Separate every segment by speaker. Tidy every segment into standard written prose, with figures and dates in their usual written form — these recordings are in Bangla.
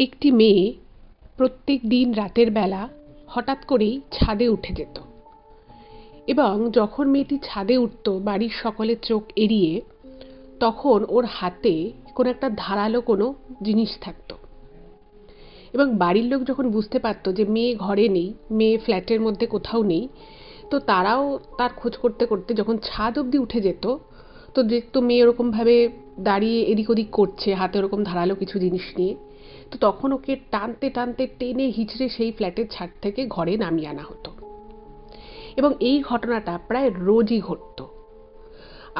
Speaker 1: একটি মেয়ে প্রত্যেক দিন রাতের বেলা হঠাৎ করেই ছাদে উঠে যেত এবং যখন মেয়েটি ছাদে উঠত বাড়ির সকলের চোখ এড়িয়ে, তখন ওর হাতে কোনো একটা ধারালো কোনো জিনিস থাকতো এবং বাড়ির লোক যখন বুঝতে পারতো যে মেয়ে ঘরে নেই, মেয়ে ফ্ল্যাটের মধ্যে কোথাও নেই, তো তারাও তার খোঁজ করতে করতে যখন ছাদ অবধি উঠে যেত, তো দেখতো মেয়ে ওরকমভাবে দাঁড়িয়ে এদিক ওদিক করছে হাতে ওরকম ধারালো কিছু জিনিস নিয়ে। তো তখন ওকে টানতে টানতে টেনে হিচড়ে সেই ফ্ল্যাটের ছাদ থেকে ঘরে নামিয়ে আনা হতো এবং এই ঘটনাটা প্রায় রোজই ঘটতো।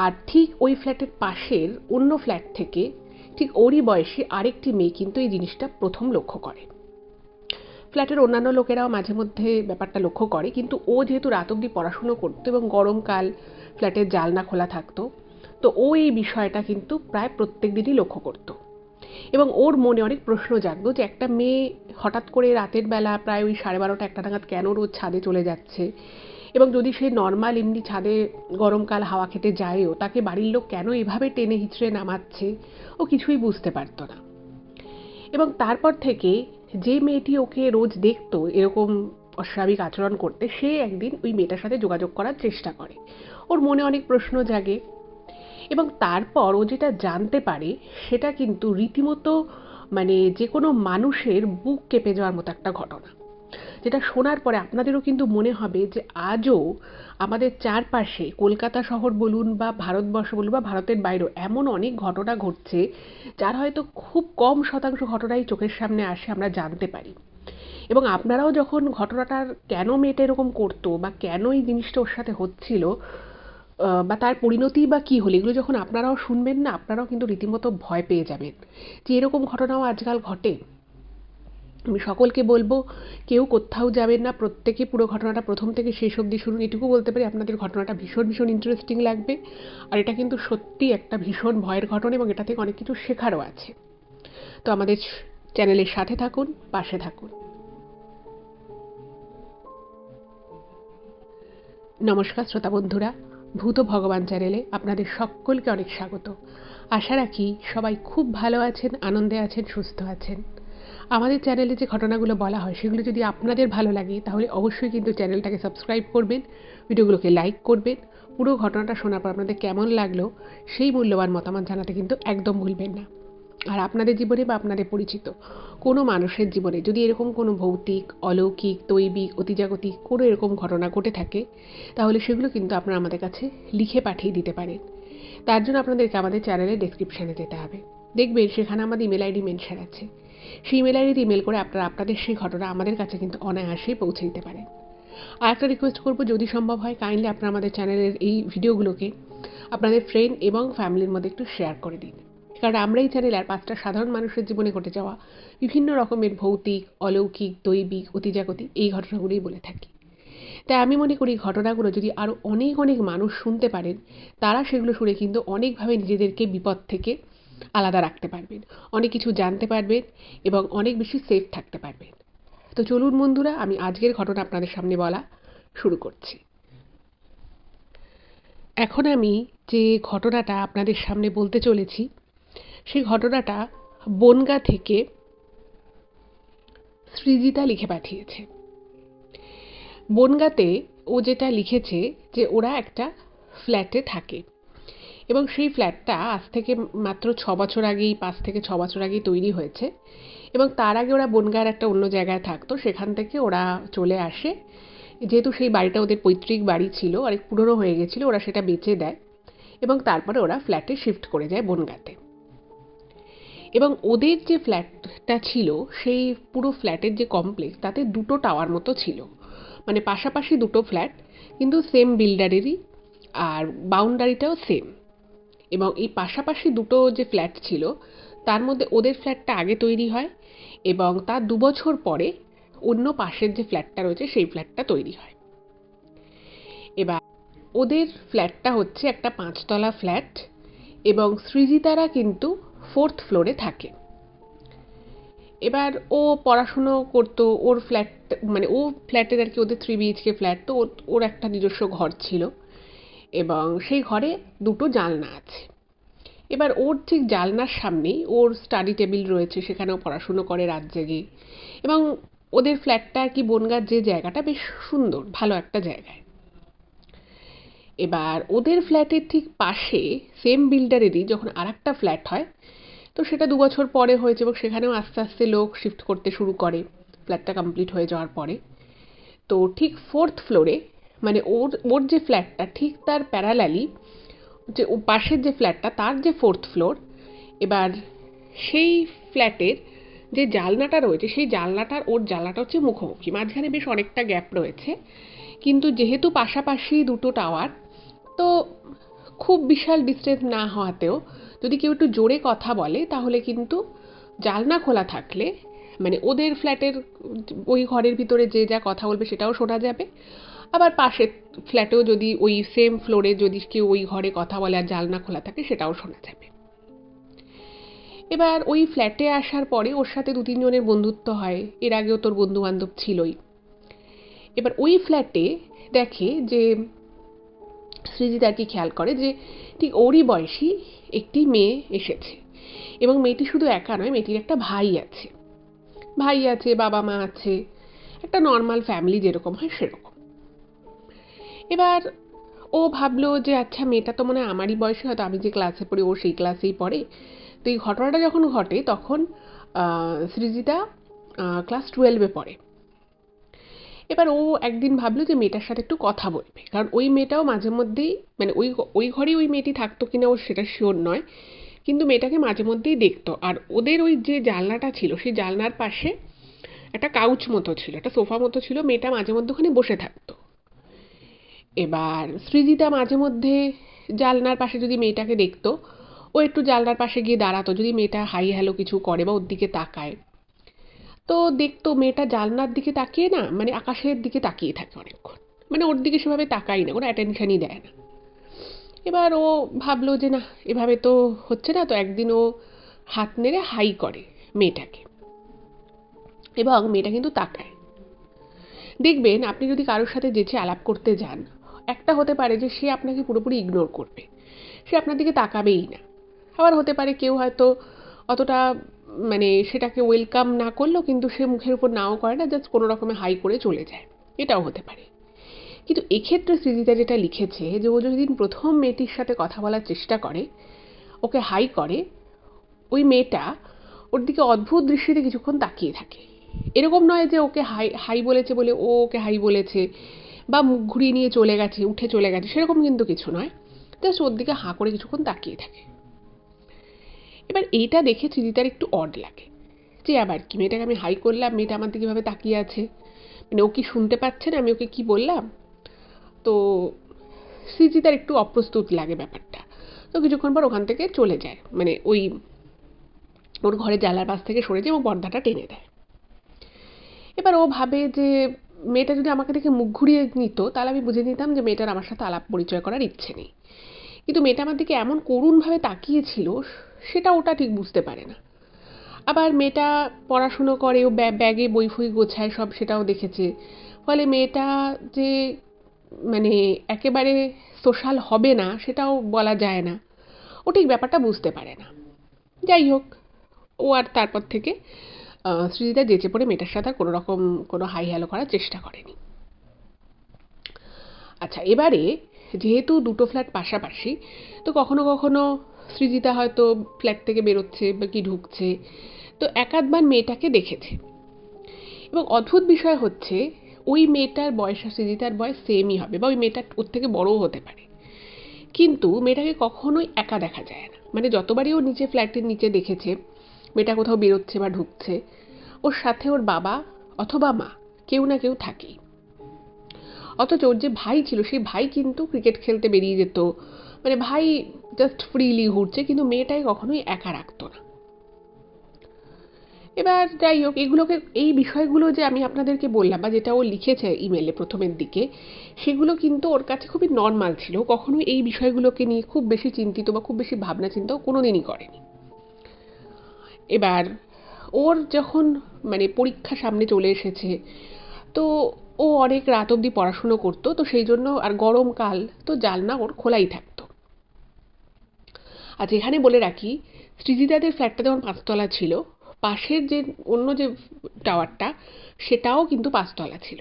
Speaker 1: আর ঠিক ওই ফ্ল্যাটের পাশের অন্য ফ্ল্যাট থেকে ঠিক ওরই বয়সী আরেকটি মেয়ে কিন্তু এই জিনিসটা প্রথম লক্ষ্য করে। ফ্ল্যাটের অন্যান্য লোকেরাও মাঝে মধ্যে ব্যাপারটা লক্ষ্য করে, কিন্তু ও যেহেতু রাত অবধি পড়াশুনো করতো এবং গরমকাল ফ্ল্যাটের জানলা খোলা থাকতো, তো ও এই বিষয়টা কিন্তু প্রায় প্রত্যেক দিনই লক্ষ্য করতো এবং ওর মনে অনেক প্রশ্ন জাগতো যে একটা মেয়ে হঠাৎ করে রাতের বেলা প্রায় ওই 12:30 একটা নাগাদ কেন রোজ ছাদে চলে যাচ্ছে, এবং যদি সে নর্মাল এমনি ছাদে গরমকাল হাওয়া খেতে যায়ও, তাকে বাড়ির লোক কেন এভাবে টেনে হিচড়ে নামাচ্ছে, ও কিছুই বুঝতে পারতো না। এবং তারপর থেকে যে মেয়েটি ওকে রোজ দেখতো এরকম অস্বাভাবিক আচরণ করতে, সে একদিন ওই মেয়েটার সাথে যোগাযোগ করার চেষ্টা করে। ওর মনে অনেক প্রশ্ন জাগে এবং তারপর ও যেটা জানতে পারে সেটা কিন্তু রীতিমতো মানে যে কোনো মানুষের বুক কেঁপে যাওয়ার মতো একটা ঘটনা, যেটা শোনার পরে আপনাদেরও কিন্তু মনে হবে যে আজও আমাদের চারপাশে কলকাতা শহর বলুন বা ভারতবর্ষ বলুন বা ভারতের বাইরেও এমন অনেক ঘটনা ঘটছে যার হয়তো খুব কম শতাংশ ঘটনাই চোখের সামনে আসে, আমরা জানতে পারি। এবং আপনারাও যখন ঘটনাটার কেন মেয়েটা এরকম করতো বা কেন এই জিনিসটা ওর সাথে হচ্ছিল বা তার পরিণতি বা কী হলো, এগুলো যখন আপনারাও শুনবেন না, আপনারাও কিন্তু রীতিমতো ভয় পেয়ে যাবেন যে এরকম ঘটনাও আজকাল ঘটে। আমি সকলকে বলবো, কেউ কোথাও যাবেন না, প্রত্যেকে পুরো ঘটনাটা প্রথম থেকে শেষ অবধি শুনুন। এটুকু বলতে পারি আপনাদের ঘটনাটা ভীষণ ভীষণ ইন্টারেস্টিং লাগবে, আর এটা কিন্তু সত্যি একটা ভীষণ ভয়ের ঘটনা এবং এটা থেকে অনেক কিছু শেখারও আছে। তো আমাদের চ্যানেলের সাথে থাকুন, পাশে থাকুন। নমস্কার শ্রোতা বন্ধুরা, ভূত ভগবান চ্যানেলে আপনাদের সকলকে অনেক স্বাগত। আশা রাখি সবাই খুব ভালো আছেন, আনন্দে আছেন, সুস্থ আছেন। আমাদের চ্যানেলে যে ঘটনাগুলো বলা হয় সেগুলো যদি আপনাদের ভালো লাগে তাহলে অবশ্যই কিন্তু চ্যানেলটাকে সাবস্ক্রাইব করবেন, ভিডিওগুলোকে লাইক করবেন। পুরো ঘটনাটা শোনার পর আপনাদের কেমন লাগলো সেই মূল্যবান মতামত জানাতে কিন্তু একদম ভুলবেন না। আর আপনাদের জীবনে বা আপনাদের পরিচিত কোনো মানুষের জীবনে যদি এরকম কোনো ভৌতিক, অলৌকিক, দৈবিক, অতিজাগতিক কোনো এরকম ঘটনা ঘটে থাকে, তাহলে সেগুলো কিন্তু আপনারা আমাদের কাছে লিখে পাঠিয়ে দিতে পারেন। তার জন্য আপনাদেরকে আমাদের চ্যানেলের ডেসক্রিপশানে যেতে হবে, দেখবেন সেখানে আমাদের ইমেল আইডি মেনশন আছে। সেই ইমেল আইডিতে ইমেল করে আপনারা আপনাদের সেই ঘটনা আমাদের কাছে কিন্তু অনায়াসেই পৌঁছে দিতে পারেন। আর একটা রিকোয়েস্ট করবো, যদি সম্ভব হয় কাইন্ডলি আপনারা আমাদের চ্যানেলের এই ভিডিওগুলোকে আপনাদের ফ্রেন্ড এবং ফ্যামিলির মধ্যে একটু শেয়ার করে দিন, কারণ আমরা এই চ্যানেলে আর 5টা সাধারণ মানুষের জীবনে ঘটে যাওয়া বিভিন্ন রকমের ভৌতিক, অলৌকিক, দৈবিক, অতিজাগতিক এই ঘটনাগুলোই বলে থাকি। তাই আমি মনে করি ঘটনাগুলো যদি আরও অনেক অনেক মানুষ শুনতে পারেন, তারা সেগুলো শুনে কিন্তু অনেকভাবে নিজেদেরকে বিপদ থেকে আলাদা রাখতে পারবেন, অনেক কিছু জানতে পারবেন এবং অনেক বেশি সেফ থাকতে পারবেন। তো চলুন বন্ধুরা, আমি আজকের ঘটনা আপনাদের সামনে বলা শুরু করছি। এখন আমি যে ঘটনাটা আপনাদের সামনে বলতে চলেছি সেই ঘটনাটা বনগাঁ থেকে সৃজিতা লিখে পাঠিয়েছে। বনগাঁতে ও যেটা লিখেছে যে ওরা একটা ফ্ল্যাটে থাকে এবং সেই ফ্ল্যাটটা আজ থেকে মাত্র 6 বছর আগেই, 5 থেকে 6 বছর আগেই তৈরি হয়েছে এবং তার আগে ওরা বনগাঁর একটা অন্য জায়গায় থাকতো, সেখান থেকে ওরা চলে আসে। যেহেতু সেই বাড়িটা ওদের পৈতৃক বাড়ি ছিল, অনেক পুরনো হয়ে গেছিলো, ওরা সেটা বেচে দেয় এবং তারপরে ওরা ফ্ল্যাটে শিফট করে যায় বনগাঁতে। এবং ওদের যে ফ্ল্যাটটা ছিল সেই পুরো ফ্ল্যাটের যে কমপ্লেক্স, তাতে 2টো টাওয়ার মতো ছিল, মানে পাশাপাশি 2টো ফ্ল্যাট, কিন্তু সেম বিল্ডারেরই, আর বাউন্ডারিটাও সেম। এবং এই পাশাপাশি 2টো যে ফ্ল্যাট ছিল তার মধ্যে ওদের ফ্ল্যাটটা আগে তৈরি হয় এবং তার 2 বছর পরে অন্য পাশের যে ফ্ল্যাটটা রয়েছে সেই ফ্ল্যাটটা তৈরি হয়। এবার ওদের ফ্ল্যাটটা হচ্ছে একটা 5তলা ফ্ল্যাট এবং সৃজিতারা কিন্তু 4th ফ্লোরে থাকে। এবার ও পড়াশুনো করতো, ওর ফ্ল্যাট মানে ও ফ্ল্যাটের আর কি, ওদের 3 BHK ফ্ল্যাট, তো ওর একটা নিজস্ব ঘর ছিল এবং সেই ঘরে 2টো জানলা আছে। এবার ওর ঠিক জানলার সামনেই ওর স্টাডি টেবিল রয়েছে, সেখানেও পড়াশুনো করে রাত জেগে। এবং ওদের ফ্ল্যাটটা আর কি বনগাঁর যে জায়গাটা বেশ সুন্দর, ভালো একটা জায়গায়। এবার ওদের ফ্ল্যাটের ঠিক পাশে সেম বিল্ডারেরই যখন আর একটা ফ্ল্যাট হয়, তো সেটা 2 বছর পরে হয়েছে এবং সেখানেও আস্তে আস্তে লোক শিফট করতে শুরু করে ফ্ল্যাটটা কমপ্লিট হয়ে যাওয়ার পরে। তো ঠিক 4th ফ্লোরে, মানে ওর ওর যে ফ্ল্যাটটা ঠিক তার প্যারালালি যে ও পাশের যে ফ্ল্যাটটা তার যে 4th ফ্লোর, এবার সেই ফ্ল্যাটের যে জানলাটা রয়েছে সেই জানলাটার ওর জানলাটা হচ্ছে মুখোমুখি, মাঝখানে বেশ অনেকটা গ্যাপ রয়েছে। কিন্তু যেহেতু পাশাপাশি দুটো টাওয়ার, তো খুব বিশাল ডিস্টেন্স না হওয়াতেও যদি কেউ একটু জোরে কথা বলে তাহলে কিন্তু জানলা খোলা থাকলে মানে ওদের ফ্ল্যাটের ওই ঘরের ভিতরে যে যা কথা বলবে সেটাও শোনা যাবে। আবার পাশের ফ্ল্যাটেও যদি ওই সেম ফ্লোরে যদি কেউ ওই ঘরে কথা বলে আর জানলা খোলা থাকে সেটাও শোনা যাবে। এবার ওই ফ্ল্যাটে আসার পরে ওর সাথে 2-3 জনের বন্ধুত্ব হয়, এর আগেও তোর বন্ধু বান্ধব ছিলই। এবার ওই ফ্ল্যাটে দেখে যে সৃজিত আর কি খেয়াল করে যে ঠিক ওরই বয়সী একটি মেয়ে এসেছে, এবং মেয়েটি শুধু একা নয়, মেয়েটির একটা ভাই আছে, বাবা মা আছে, একটা নর্মাল ফ্যামিলি যেরকম হয় সেরকম। এবার ও ভাবলো যে আচ্ছা মেয়েটা তো মনে হয় আমারই বয়সে, হয়তো আমি যে ক্লাসে পড়ি ও সেই ক্লাসেই পড়ে। তো এই ঘটনাটা যখন ঘটে তখন সৃজিতা ক্লাস 12-এ পড়ে। এবার ও একদিন ভাবলো যে মেয়েটার সাথে একটু কথা বলবে, কারণ ওই মেয়েটাও মাঝে মধ্যেই মানে ওই ওই ঘরেই ওই মেয়েটি থাকতো কিনা ও সেটা শিওর নয়, কিন্তু মেয়েটাকে মাঝে মধ্যেই দেখতো। আর ওদের ওই যে জানলাটা ছিল সেই জানলার পাশে একটা কাউচ মতো ছিল, একটা সোফা মতো ছিল, মেয়েটা মাঝে মধ্যে ওখানে বসে থাকতো। এবার সৃজিতা মাঝে মধ্যে জানলার পাশে যদি মেয়েটাকে দেখতো, ও একটু জানলার পাশে গিয়ে দাঁড়াতো, যদি মেয়েটা হাই হ্যালো কিছু করে বা ওর দিকে তাকায়, তো দেখতো মেয়েটা জানলার দিকে তাকিয়ে না মানে আকাশের দিকে তাকিয়ে থাকে অনেকক্ষণ, মানে ওর দিকে সেভাবে তাকাই না, কোনো অ্যাটেনশনই দেয় না। এবার ও ভাবলো যে না, এভাবে তো হচ্ছে না, তো একদিন ও হাত নেড়ে হাই করে মেয়েটাকে, এবং মেয়েটা কিন্তু তাকায়। দেখবেন আপনি যদি কারোর সাথে যেচে আলাপ করতে যান, একটা হতে পারে যে সে আপনাকে পুরোপুরি ইগনোর করবে, সে আপনার দিকে তাকাবেই না। আবার হতে পারে কেউ হয়তো অতটা মানে সেটাকে ওয়েলকাম না করলেও কিন্তু সে মুখের উপর নাও করে না, জাস্ট কোনো রকমে হাই করে চলে যায়, এটাও হতে পারে। কিন্তু এক্ষেত্রে সৃজিতা যেটা লিখেছে যে ও যেদিন প্রথম মেয়েটির সাথে কথা বলার চেষ্টা করে, ওকে হাই করে, ওই মেয়েটা ওর দিকে অদ্ভুত দৃষ্টিতে কিছুক্ষণ তাকিয়ে থাকে। এরকম নয় যে ওকে হাই হাই বলেছে বলে ও ওকে হাই বলেছে বা মুখ ঘুরিয়ে নিয়ে চলে গেছে, উঠে চলে গেছে, সেরকম কিন্তু কিছু নয়, জাস্ট ওর দিকে হাঁ করে কিছুক্ষণ তাকিয়ে থাকে। এবার এইটা দেখে সৃজিতার একটু অড লাগে যে আবার কি, মেয়েটাকে আমি হাই করলাম, মেয়েটা আমার দিকে এভাবে তাকিয়ে আছে, মানে ও কি শুনতে পাচ্ছে না আমি ওকে কি বললাম? তো সৃজিতার একটু অপ্রস্তুত লাগে ব্যাপারটা। তো কিছুক্ষণ পর ওখান থেকে চলে যায়, মানে ওই ওর ঘরে জানলার পাশ থেকে সরে যায় এবং পর্দাটা টেনে দেয়। এবার ও ভাবে যে মেয়েটা যদি আমাকে দেখে মুখ ঘুরিয়ে নিত তাহলে আমি বুঝে নিতাম যে মেয়েটার আমার সাথে আলাপ পরিচয় করার ইচ্ছে নেই, কিন্তু মেয়েটা আমার দিকে এমন করুণভাবে তাকিয়েছিল সেটা ওটা ঠিক বুঝতে পারে না। আবার মেয়েটা পড়াশুনো করে, ও ব্যাগে বই ফুই গোছায় সব, সেটাও দেখেছে। ফলে মেয়েটা যে মানে একেবারে সোশ্যাল হবে না সেটাও বলা যায় না, ও ঠিক ব্যাপারটা বুঝতে পারে না। যাই হোক, ও আর তারপর থেকে সৃজিতা যেচে পড়ে মেয়েটার সাথে কোনো রকম কোনো হাই হ্যালো করার চেষ্টা করেনি। আচ্ছা, এবারে যেহেতু দুটো ফ্ল্যাট পাশাপাশি, তো কখনো কখনো সৃজিতা হয়তো ফ্ল্যাট থেকে বেরোচ্ছে বা কি ঢুকছে, তো এক আধবার মেয়েটাকে দেখেছে। এবং অদ্ভুত বিষয় হচ্ছে ওই মেয়েটার বয়স আর সৃজিতার বয়স সেমই হবে, বা ওই মেয়েটা ওর থেকে বড়ও হতে পারে, কিন্তু মেয়েটাকে কখনোই একা দেখা যায় না। মানে যতবারই ও নিচে ফ্ল্যাটের নিচে দেখেছে মেয়েটা কোথাও বেরোচ্ছে বা ঢুকছে, ওর সাথে ওর বাবা অথবা মা কেউ না কেউ থাকেই। অথচ ওর যে ভাই ছিল সেই ভাই কিন্তু ক্রিকেট খেলতে বেরিয়ে যেত, মানে ভাই জাস্ট ফ্রিলি ঘুরছে, কিন্তু মেয়েটাই কখনোই একা রাখতো না। এবার যাই হোক, এগুলোকে এই বিষয়গুলো যে আমি আপনাদেরকে বললাম বা যেটা ও লিখেছে ইমেলে প্রথমের দিকে, সেগুলো কিন্তু ওর কাছে খুবই নর্মাল ছিল, কখনোই এই বিষয়গুলোকে নিয়ে খুব বেশি চিন্তিত বা খুব বেশি ভাবনা চিন্তাও কোনোদিনই করেনি। এবার ওর যখন মানে পরীক্ষা সামনে চলে এসেছে, তো ও অনেক রাত অবধি পড়াশুনো করতো, তো সেই জন্য আর গরমকাল, তো জানলা ওর খোলাই থাকতো। আচ্ছা, এখানে বলে রাখি, সৃজিতাদের ফ্ল্যাটটা যখন ৫ তলা ছিল, পাশের যে অন্য যে টাওয়ারটা, সেটাও কিন্তু ৫ তলা ছিল।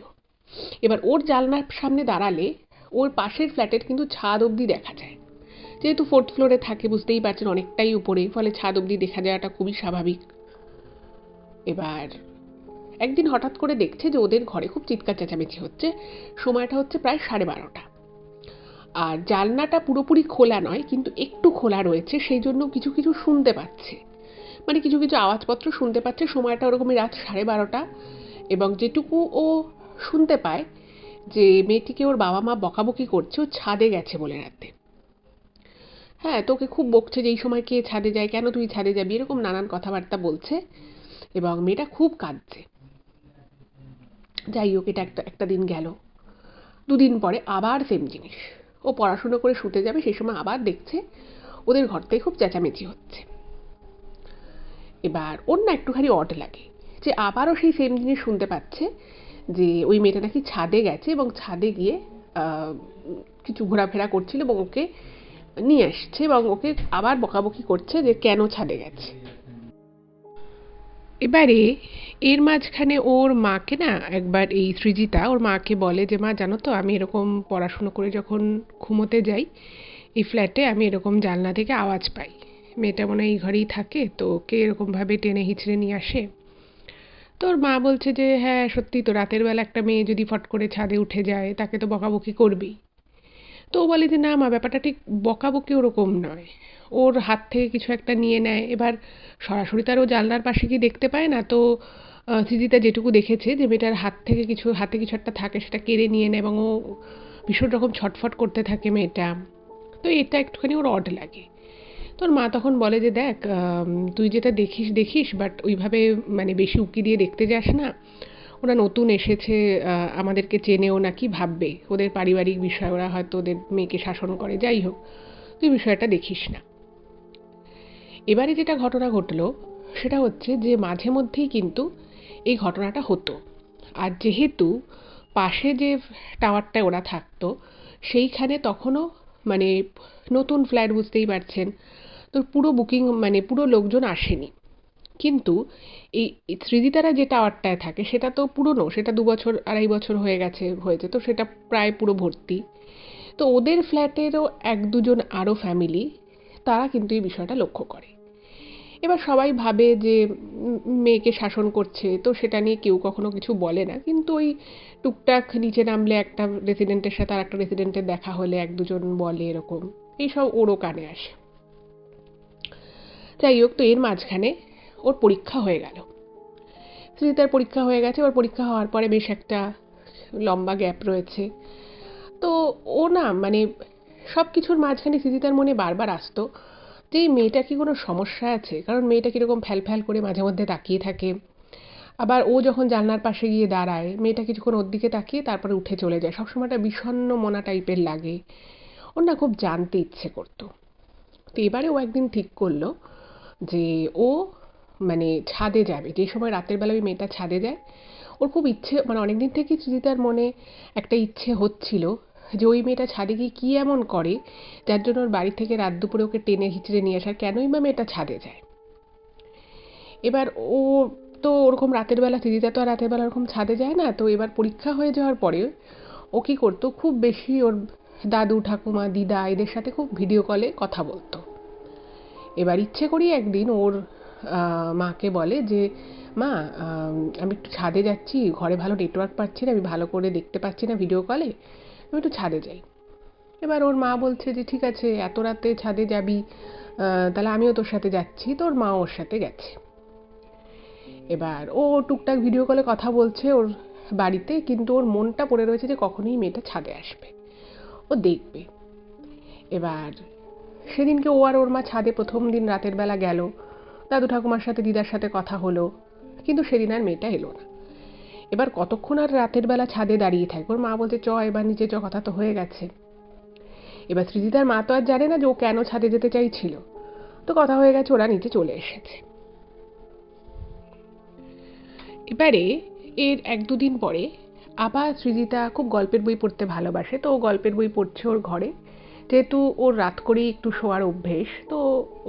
Speaker 1: এবার ওর জানলার সামনে দাঁড়ালে ওর পাশের ফ্ল্যাটের কিন্তু ছাদ অবধি দেখা যায়। যেহেতু 4th ফ্লোরে থাকে, বুঝতেই পারছেন অনেকটাই উপরে, ফলে ছাদ অবধি দেখা যাওয়াটা খুবই স্বাভাবিক। এবার একদিন হঠাৎ করে দেখছে যে ওদের ঘরে খুব চিৎকার চেঁচামেচি হচ্ছে। সময়টা হচ্ছে প্রায় 12:30। আর জানলাটা পুরোপুরি খোলা নয়, কিন্তু একটু খোলা রয়েছে, সেই জন্য কিছু কিছু শুনতে পাচ্ছে, মানে কিছু কিছু আওয়াজপত্র শুনতে পাচ্ছে। সময়টা ওরকমই রাত 12:30। এবং যেটুকু ও শুনতে পায় যে মেয়েটিকে ওর বাবা মা বকাবকি করছে ও ছাদে গেছে বলে রাতে। হ্যাঁ, তোকে খুব বকছে যে এই সময় কে ছাদে যায়, কেন তুই ছাদে যাবি, এরকম নানান কথাবার্তা বলছে। এবং মেয়েটা খুব কাঁদছে। যাই হোক, এটা একটা একটা দিন গেল। 2 দিন পরে আবার সেম জিনিস। ও পড়াশুনো করে শুতে যাবে, সেই সময় আবার দেখছে ওদের ঘর থেকে খুব চেঁচামেচি হচ্ছে। এবার ওর না একটুখানি অড লাগে যে আবারও সেই সেম জিনিস শুনতে পাচ্ছে, যে ওই মেয়েটা নাকি ছাদে গেছে এবং ছাদে গিয়ে কিছু ঘোরাফেরা করছিল এবং ওকে নিয়ে আসছে এবং ওকে আবার বকাবকি করছে যে কেন ছাদে গেছে। এবারে এর মাঝখানে ওর মাকে না একবার এই সৃজিতা ওর মাকে বলে যে মা জানো তো, আমি এরকম পড়াশুনো করে যখন ঘুমোতে যাই এই ফ্ল্যাটে, আমি এরকম জানলা থেকে আওয়াজ পাই। মেয়েটা মনে হয় এই ঘরেই থাকে, তো ওকে এরকমভাবে টেনে হিঁচড়ে নিয়ে আসে। তো ওর মা বলছে যে হ্যাঁ সত্যি তো, রাতের বেলা একটা মেয়ে যদি ফট করে ছাদে উঠে যায় তাকে তো বকাবকি করবেই। তো ও বলে যে না মা, ব্যাপারটা ঠিক বকাবকি ওরকম নয়, ওর হাত থেকে কিছু একটা নিয়ে নেয়। এবার সরাসরি তার ও জানলার পাশে গিয়ে দেখতে পায় না, তো সৃজিতা যেটুকু দেখেছে যে মেয়েটার হাতে কিছু একটা থাকে, সেটা কেড়ে নিয়ে নেয় এবং ও ভীষণ রকম ছটফট করতে থাকে মেয়েটা। তো এটা একটুখানি ওর অড লাগে। তোর মা তখন বলে যে দেখ, তুই যেটা দেখিস দেখিস, বাট ওইভাবে মানে বেশি উকি দিয়ে দেখতে যাস না। ওরা নতুন এসেছে, আমাদেরকে চেনেও না, কি ভাববে, ওদের পারিবারিক বিষয়, ওরা হয়তো ওদের মেয়েকে শাসন করে, যাই হোক, তুই বিষয়টা দেখিস না। এবারে যেটা ঘটনা ঘটলো সেটা হচ্ছে যে মাঝে মধ্যেই কিন্তু এই ঘটনাটা হতো। আর যেহেতু পাশে যে টাওয়ারটায় ওরা থাকতো সেইখানে তখনও মানে নতুন ফ্ল্যাট, বুঝতেই পারছেন, তো পুরো বুকিং মানে পুরো লোকজন আসেনি। কিন্তু এই সৃজিতারা যে টাওয়ারটায় থাকে সেটা তো পুরনো, সেটা 2 বছর 2.5 বছর হয়েছে, তো সেটা প্রায় পুরো ভর্তি। তো ওদের ফ্ল্যাটেরও 1-2 জন আরও ফ্যামিলি, তারা কিন্তু এই বিষয়টা লক্ষ্য করে। এবার সবাই ভাবে যে মেয়েকে শাসন করছে, তো সেটা নিয়ে কেউ কখনো কিছু বলে না, কিন্তু ওই টুকটাক নিচে নামলে একটা রেসিডেন্টের সাথে আর একটা রেসিডেন্টের দেখা হলে 1-2 জন বলে এরকম, এইসব ওরও কানে আসে। যাই হোক, তো এর মাঝখানে ওর পরীক্ষা হয়ে গেল। সৃজিতার পরীক্ষা হয়ে গেছে। ওর পরীক্ষা হওয়ার পরে বেশ একটা লম্বা গ্যাপ রয়েছে। তো ও না মানে সব কিছুর মাঝখানে সৃজিতার মনে বারবার আসতো যে এই মেয়েটার কি কোনো সমস্যা আছে, কারণ মেয়েটা কীরকম ফ্যাল ফ্যাল করে মাঝে মধ্যে তাকিয়ে থাকে। আবার ও যখন জানলার পাশে গিয়ে দাঁড়ায়, মেয়েটা কিছুক্ষণ ওর দিকে তাকিয়ে তারপরে উঠে চলে যায়, সবসময় একটা বিষণ্ণ মনা টাইপের লাগে। ওর না খুব জানতে ইচ্ছে করতো। তো এবারে ও একদিন ঠিক করলো যে ও মানে ছাদে যাবে, যে সময় রাতের বেলা ওই মেয়েটা ছাদে যায়। ওর খুব ইচ্ছে, মানে অনেকদিন থেকে সৃজিতার মনে একটা ইচ্ছে হচ্ছিল যে ওই মেয়েটা ছাদে গিয়ে কী এমন করে যার জন্য ওর বাড়ি থেকে রাত দুপুরে ওকে টেনে হিচড়ে নিয়ে আসার, কেনই বা মেয়েটা ছাদে যায়। এবার ও তো ওরকম রাতের বেলা, সৃজিতা তো আর রাতের বেলা ওরকম ছাদে যায় না। তো এবার পরীক্ষা হয়ে যাওয়ার পরে ও কী করতো, খুব বেশি ওর দাদু ঠাকুমা দিদা এদের সাথে খুব ভিডিও কলে কথা বলতো। এবার ইচ্ছে করেই একদিন ওর মাকে বলে যে মা, আমি একটু ছাদে যাচ্ছি, ঘরে ভালো নেটওয়ার্ক পাচ্ছি না, আমি ভালো করে দেখতে পাচ্ছি না ভিডিও কলে, আমি একটু ছাদে যাই। এবার ওর মা বলছে যে ঠিক আছে, এত রাতে ছাদে যাবি, তাহলে আমিও তোর সাথে যাচ্ছি। তো ওর মা ওর সাথে গেছে। এবার ও টুকটাক ভিডিও কলে কথা বলছে ওর বাড়িতে, কিন্তু ওর মনটা পড়ে রয়েছে যে কখনোই মেয়েটা ছাদে আসবে, ও দেখবে। এবার সেদিনকে ও আর ওর মা ছাদে প্রথম দিন রাতের বেলা গেল, দাদু ঠাকুমার সাথে দিদার সাথে কথা হলো, কিন্তু সেদিন আর মেয়েটা এলো না। এবার কতক্ষণ আর রাতের বেলা ছাদে দাঁড়িয়ে থাকবে, ওর মা বলছে চ এবার নিচে চ, কথা তো হয়ে গেছে। এবার সৃজিতার মা তো আর জানে না যে ও কেন ছাদে যেতে চাইছিল, তো কথা হয়ে গেছে, ওরা নিচে চলে এসেছে। এবারে এর 1-2 দিন পরে আবার সৃজিতা খুব গল্পের বই পড়তে ভালোবাসে, তো ও গল্পের বই পড়ছে ওর ঘরে। যেহেতু ওর রাত করেই একটু শোয়ার অভ্যেস, তো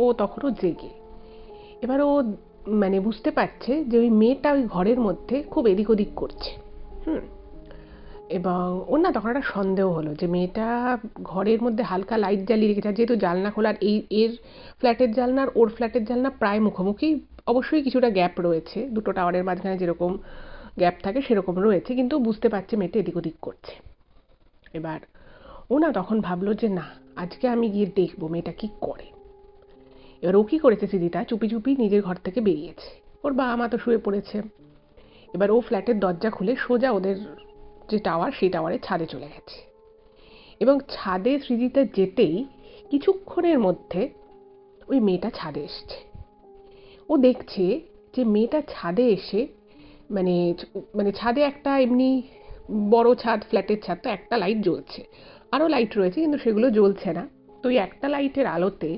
Speaker 1: ও তখনও জেগে। এবার ও মানে বুঝতে পারছে যে ওই মেয়েটা ওই ঘরের মধ্যে খুব এদিক ওদিক করছে। হুম। এবং ওর না তখন একটা সন্দেহ হলো যে মেয়েটা ঘরের মধ্যে হালকা লাইট জ্বালিয়ে রেখেছে, যেহেতু জানলা খোলার, এর ফ্ল্যাটের জানলা আর ওর ফ্ল্যাটের জানলা প্রায় মুখোমুখি, অবশ্যই কিছুটা গ্যাপ রয়েছে, দুটো টাওয়ারের মাঝখানে যেরকম গ্যাপ থাকে সেরকম রয়েছে, কিন্তু বুঝতে পারছে মেয়েটা এদিক ওদিক করছে। এবার ও না তখন ভাবলো যে না, আজকে আমি গিয়ে দেখবো মেয়েটা কি করে। এবার ও কি করেছে, সৃজিতা চুপি চুপি নিজের ঘর থেকে বেরিয়েছে। ওর বাবা মা তো শুয়ে পড়েছে। এবার ও ফ্ল্যাটের দরজা খুলে সোজা ওদের যে টাওয়ার, সেই টাওয়ারের ছাদে চলে গেছে। এবং ছাদে সৃজিতা যেতেই কিছুক্ষণের মধ্যে ওই মেয়েটা ছাদে এসছে। ও দেখছে যে মেয়েটা ছাদে এসে মানে মানে ছাদে একটা এমনি বড় ছাদ, ফ্ল্যাটের ছাদ, তো একটা লাইট জ্বলছে, আরও লাইট রয়েছে কিন্তু সেগুলো জ্বলছে না। তো ওই একটা লাইটের আলোতে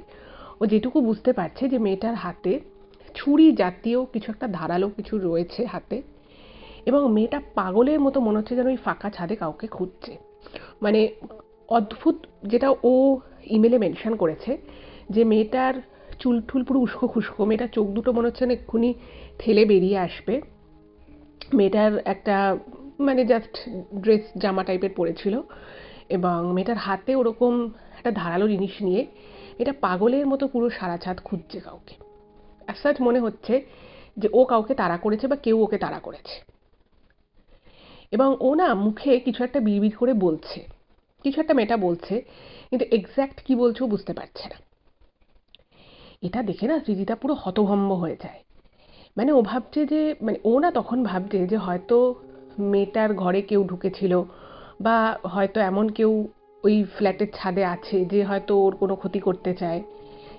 Speaker 1: ও যেটুকু বুঝতে পারছে যে মেয়েটার হাতে ছুরি জাতীয় কিছু একটা ধারালো কিছু রয়েছে হাতে, এবং মেয়েটা পাগলের মতো মনে হচ্ছে যেন ওই ফাঁকা ছাদে কাউকে খুঁজছে। মানে অদ্ভুত, যেটা ও ইমেলে মেনশন করেছে, যে মেয়েটার চুল ঠুল পুরো উস্কো খুস্কো, মেয়েটার চোখ দুটো মনে হচ্ছে না এক্ষুনি ঠেলে বেরিয়ে আসবে। মেয়েটার একটা মানে জাস্ট ড্রেস জামা টাইপের পরেছিল, এবং মেয়েটার হাতে ওরকম একটা ধারালো জিনিস নিয়ে এটা পাগলের মতো পুরো সারা ছাদ খুঁজছে কাউকে। অ্যাজ মনে হচ্ছে যে ও কাউকে তাড়া করেছে বা কেউ ওকে তাড়া করেছে। এবং ও না মুখে কিছু একটা বিড়বিড় করে বলছে, কিছু একটা মেয়েটা বলছে, কিন্তু এক্স্যাক্ট কি বলছে ও বুঝতে পারছে না। এটা দেখে না সৃজিতা পুরো হতভম্ব হয়ে যায়। মানে ও ভাবছে যে, মানে ও না তখন ভাবছে যে হয়তো মেয়েটার ঘরে কেউ ঢুকেছিল, বা হয়তো এমন কেউ ওই ফ্ল্যাটের ছাদে আছে যে হয়তো ওর কোনো ক্ষতি করতে চায়।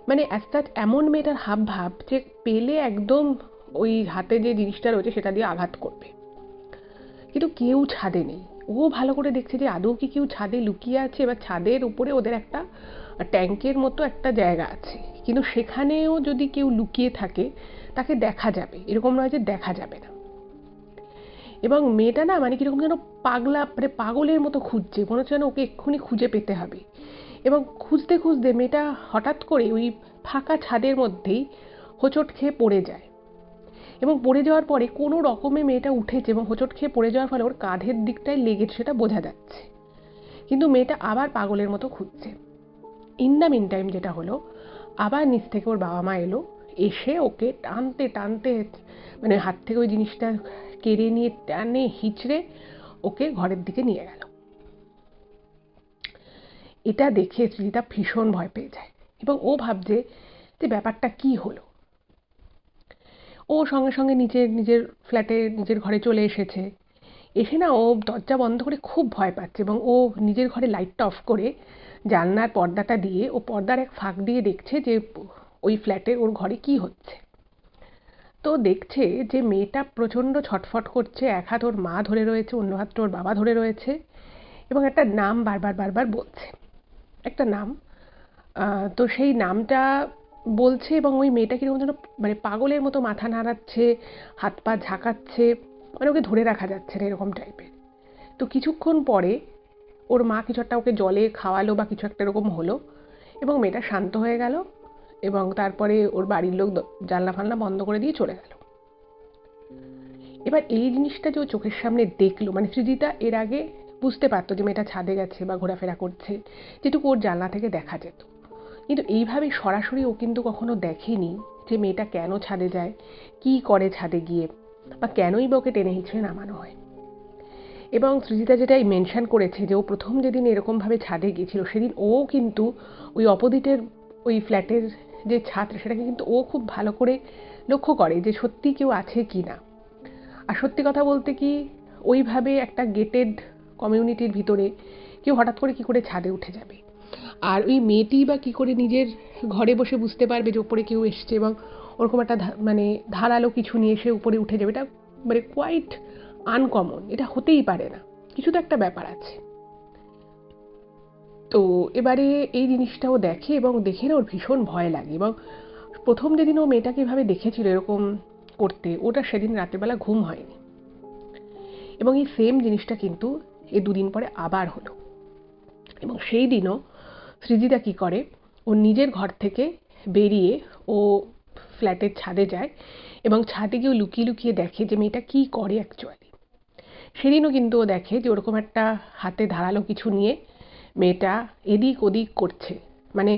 Speaker 1: মানে অ্যাজ সাচ এমন মেয়েটার হাব ভাব যে পেলে একদম ওই হাতে যে জিনিসটা রয়েছে সেটা দিয়ে আঘাত করবে। কিন্তু কেউ ছাদে নেই। ও ভালো করে দেখছে যে আদৌ কি কেউ ছাদে লুকিয়ে আছে। এবার ছাদের উপরে ওদের একটা ট্যাঙ্কের মতো একটা জায়গা আছে, কিন্তু সেখানেও যদি কেউ লুকিয়ে থাকে তাকে দেখা যাবে, এরকম নয় যে দেখা যাবে না। এবং মেয়েটা না মানে কিরকম যেন পাগলা, মানে পাগলের মতো খুঁজছে, মনে হচ্ছে যেন ওকে এক্ষুনি খুঁজে পেতে হবে। এবং খুঁজতে খুঁজতে মেয়েটা হঠাৎ করে ওই ফাঁকা ছাদের মধ্যেই হোঁচট খেয়ে পড়ে যায়। এবং পড়ে যাওয়ার পরে কোনো রকমে মেয়েটা উঠেছে, এবং হোঁচট খেয়ে পড়ে যাওয়ার ফলে ওর কাঁধের দিকটায় লেগেছে, সেটা বোঝা যাচ্ছে। কিন্তু মেয়েটা আবার পাগলের মতো খুঁজছে। ইন দ্য মিন টাইম যেটা হলো, আবার নিচ থেকে ওর বাবা মা এলো, এসে ওকে টানতে টানতে মানে হাত থেকে ওই জিনিসটা কেড়ে নিয়ে টানে হিচড়ে ওকে ঘরের দিকে নিয়ে গেল। এটা দেখে সৃজিতা ভীষণ ভয় পেয়ে যায়, এবং ও ভাবছে যে ব্যাপারটা কি হলো। ও সঙ্গে সঙ্গে নিজের ফ্ল্যাটে নিজের ঘরে চলে এসেছে। এসে না ও দরজা বন্ধ করে খুব ভয় পাচ্ছে, এবং ও নিজের ঘরে লাইটটা অফ করে জানলার পর্দাটা দিয়ে ও পর্দার এক ফাঁক দিয়ে দেখছে যে ওই ফ্ল্যাটে ওর ঘরে কি হচ্ছে। তো দেখছে যে মেয়েটা প্রচণ্ড ছটফট করছে, এক হাত ওর মা ধরে রয়েছে, অন্য হাতটা ওর বাবা ধরে রয়েছে, এবং একটা নাম বারবার বারবার বলছে, একটা নাম। তো সেই নামটা বলছে, এবং ওই মেয়েটা কিরকম যেন মানে পাগলের মতো মাথা নাড়াচ্ছে, হাত পা ঝাঁকাচ্ছে, মানে ওকে ধরে রাখা যাচ্ছে না এরকম টাইপের। তো কিছুক্ষণ পরে ওর মা কিছু একটা ওকে জলে খাওয়ালো বা কিছু একটা এরকম হলো, এবং মেয়েটা শান্ত হয়ে গেল, এবং তারপরে ওর বাড়ির লোক জানলা ফানলা বন্ধ করে দিয়ে চলে গেল। এবার এই জিনিসটা যে ও চোখের সামনে দেখলো, মানে সৃজিতা এর আগে বুঝতে পারতো যে মেয়েটা ছাদে গেছে বা ঘোরাফেরা করছে, যেটুকু ওর জানলা থেকে দেখা যেত, কিন্তু এইভাবে সরাসরি ও কিন্তু কখনো দেখেনি যে মেয়েটা কেন ছাদে যায়, কি করে ছাদে গিয়ে, বা কেনই বা ওকে টেনে হিঁচড়ে নামানো হয়। এবং সৃজিতা যেটাই মেনশন করেছে যে ও প্রথম যেদিন এরকমভাবে ছাদে গিয়েছিল, সেদিন ও কিন্তু ওই অপোজিটের ওই ফ্ল্যাটের যে ছাদ সেটাকে কিন্তু ও খুব ভালো করে লক্ষ্য করে যে সত্যি কেউ আছে কি না। আর সত্যি কথা বলতে কি, ওইভাবে একটা গেটেড কমিউনিটির ভিতরে কেউ হঠাৎ করে কি করে ছাদে উঠে যাবে, আর ওই মেয়েটি বা কি করে নিজের ঘরে বসে বুঝতে পারবে যে ওপরে কেউ এসছে, এবং ওরকম একটা মানে ধারালো কিছু নিয়ে এসে উপরে উঠে যাবে, এটা মানে কোয়াইট আনকমন, এটা হতেই পারে না, কিছু তো একটা ব্যাপার আছে। তো এবারে এই জিনিসটাও দেখে, এবং দেখে না ওর ভীষণ ভয় লাগে। এবং প্রথম যেদিন ও মেয়েটাকে এভাবে দেখেছিল এরকম করতে, ওটা সেদিন রাতেরবেলা ঘুম হয়নি, এবং এই সেম জিনিসটা কিন্তু এই দুদিন পরে আবার হলো। এবং সেই দিনও সৃজিতা কি করে, ওর নিজের ঘর থেকে বেরিয়ে ও ফ্ল্যাটের ছাদে যায় এবং ছাদে গিয়ে লুকিয়ে লুকিয়ে দেখে যে মেয়েটা কি করে অ্যাকচুয়ালি। সেদিনও কিন্তু ও দেখে যে ওরকম একটা হাতে ধারালো কিছু নিয়ে মেয়েটা এদিক ওদিক করছে, মানে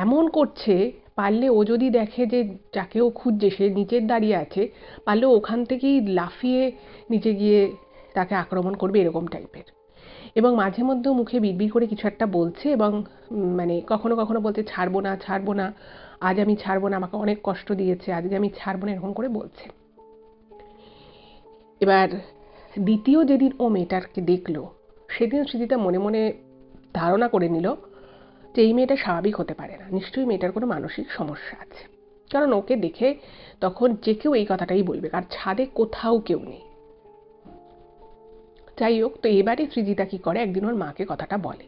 Speaker 1: এমন করছে পারলে ও যদি দেখে যে যাকে ও খুঁজছে সে নিচের দাঁড়িয়ে আছে, পারলে ওখান থেকেই লাফিয়ে নিচে গিয়ে তাকে আক্রমণ করবে এরকম টাইপের। এবং মাঝে মধ্যেও মুখে বিড়বিড় করে কিছু একটা বলছে এবং মানে কখনো কখনো বলছে ছাড়বো না ছাড়বো না, আজ আমি ছাড়বো না, আমাকে অনেক কষ্ট দিয়েছে, আজকে আমি ছাড়বো না, এরকম করে বলছে। এবার দ্বিতীয় যেদিন ও মেয়েটাকে দেখলো সেদিন সৃজিতা মনে মনে ধারণা করে নিল যে এই মেয়েটা স্বাভাবিক হতে পারে না, নিশ্চয়ই মেয়েটার কোনো মানসিক সমস্যা আছে, কারণ ওকে দেখে তখন যে কেউ এই কথাটাই বলবে, আর ছাদে কোথাও কেউ নেই। যাই হোক, তো এবারে সৃজিতা কি করে, একদিন ওর মাকে কথাটা বলে।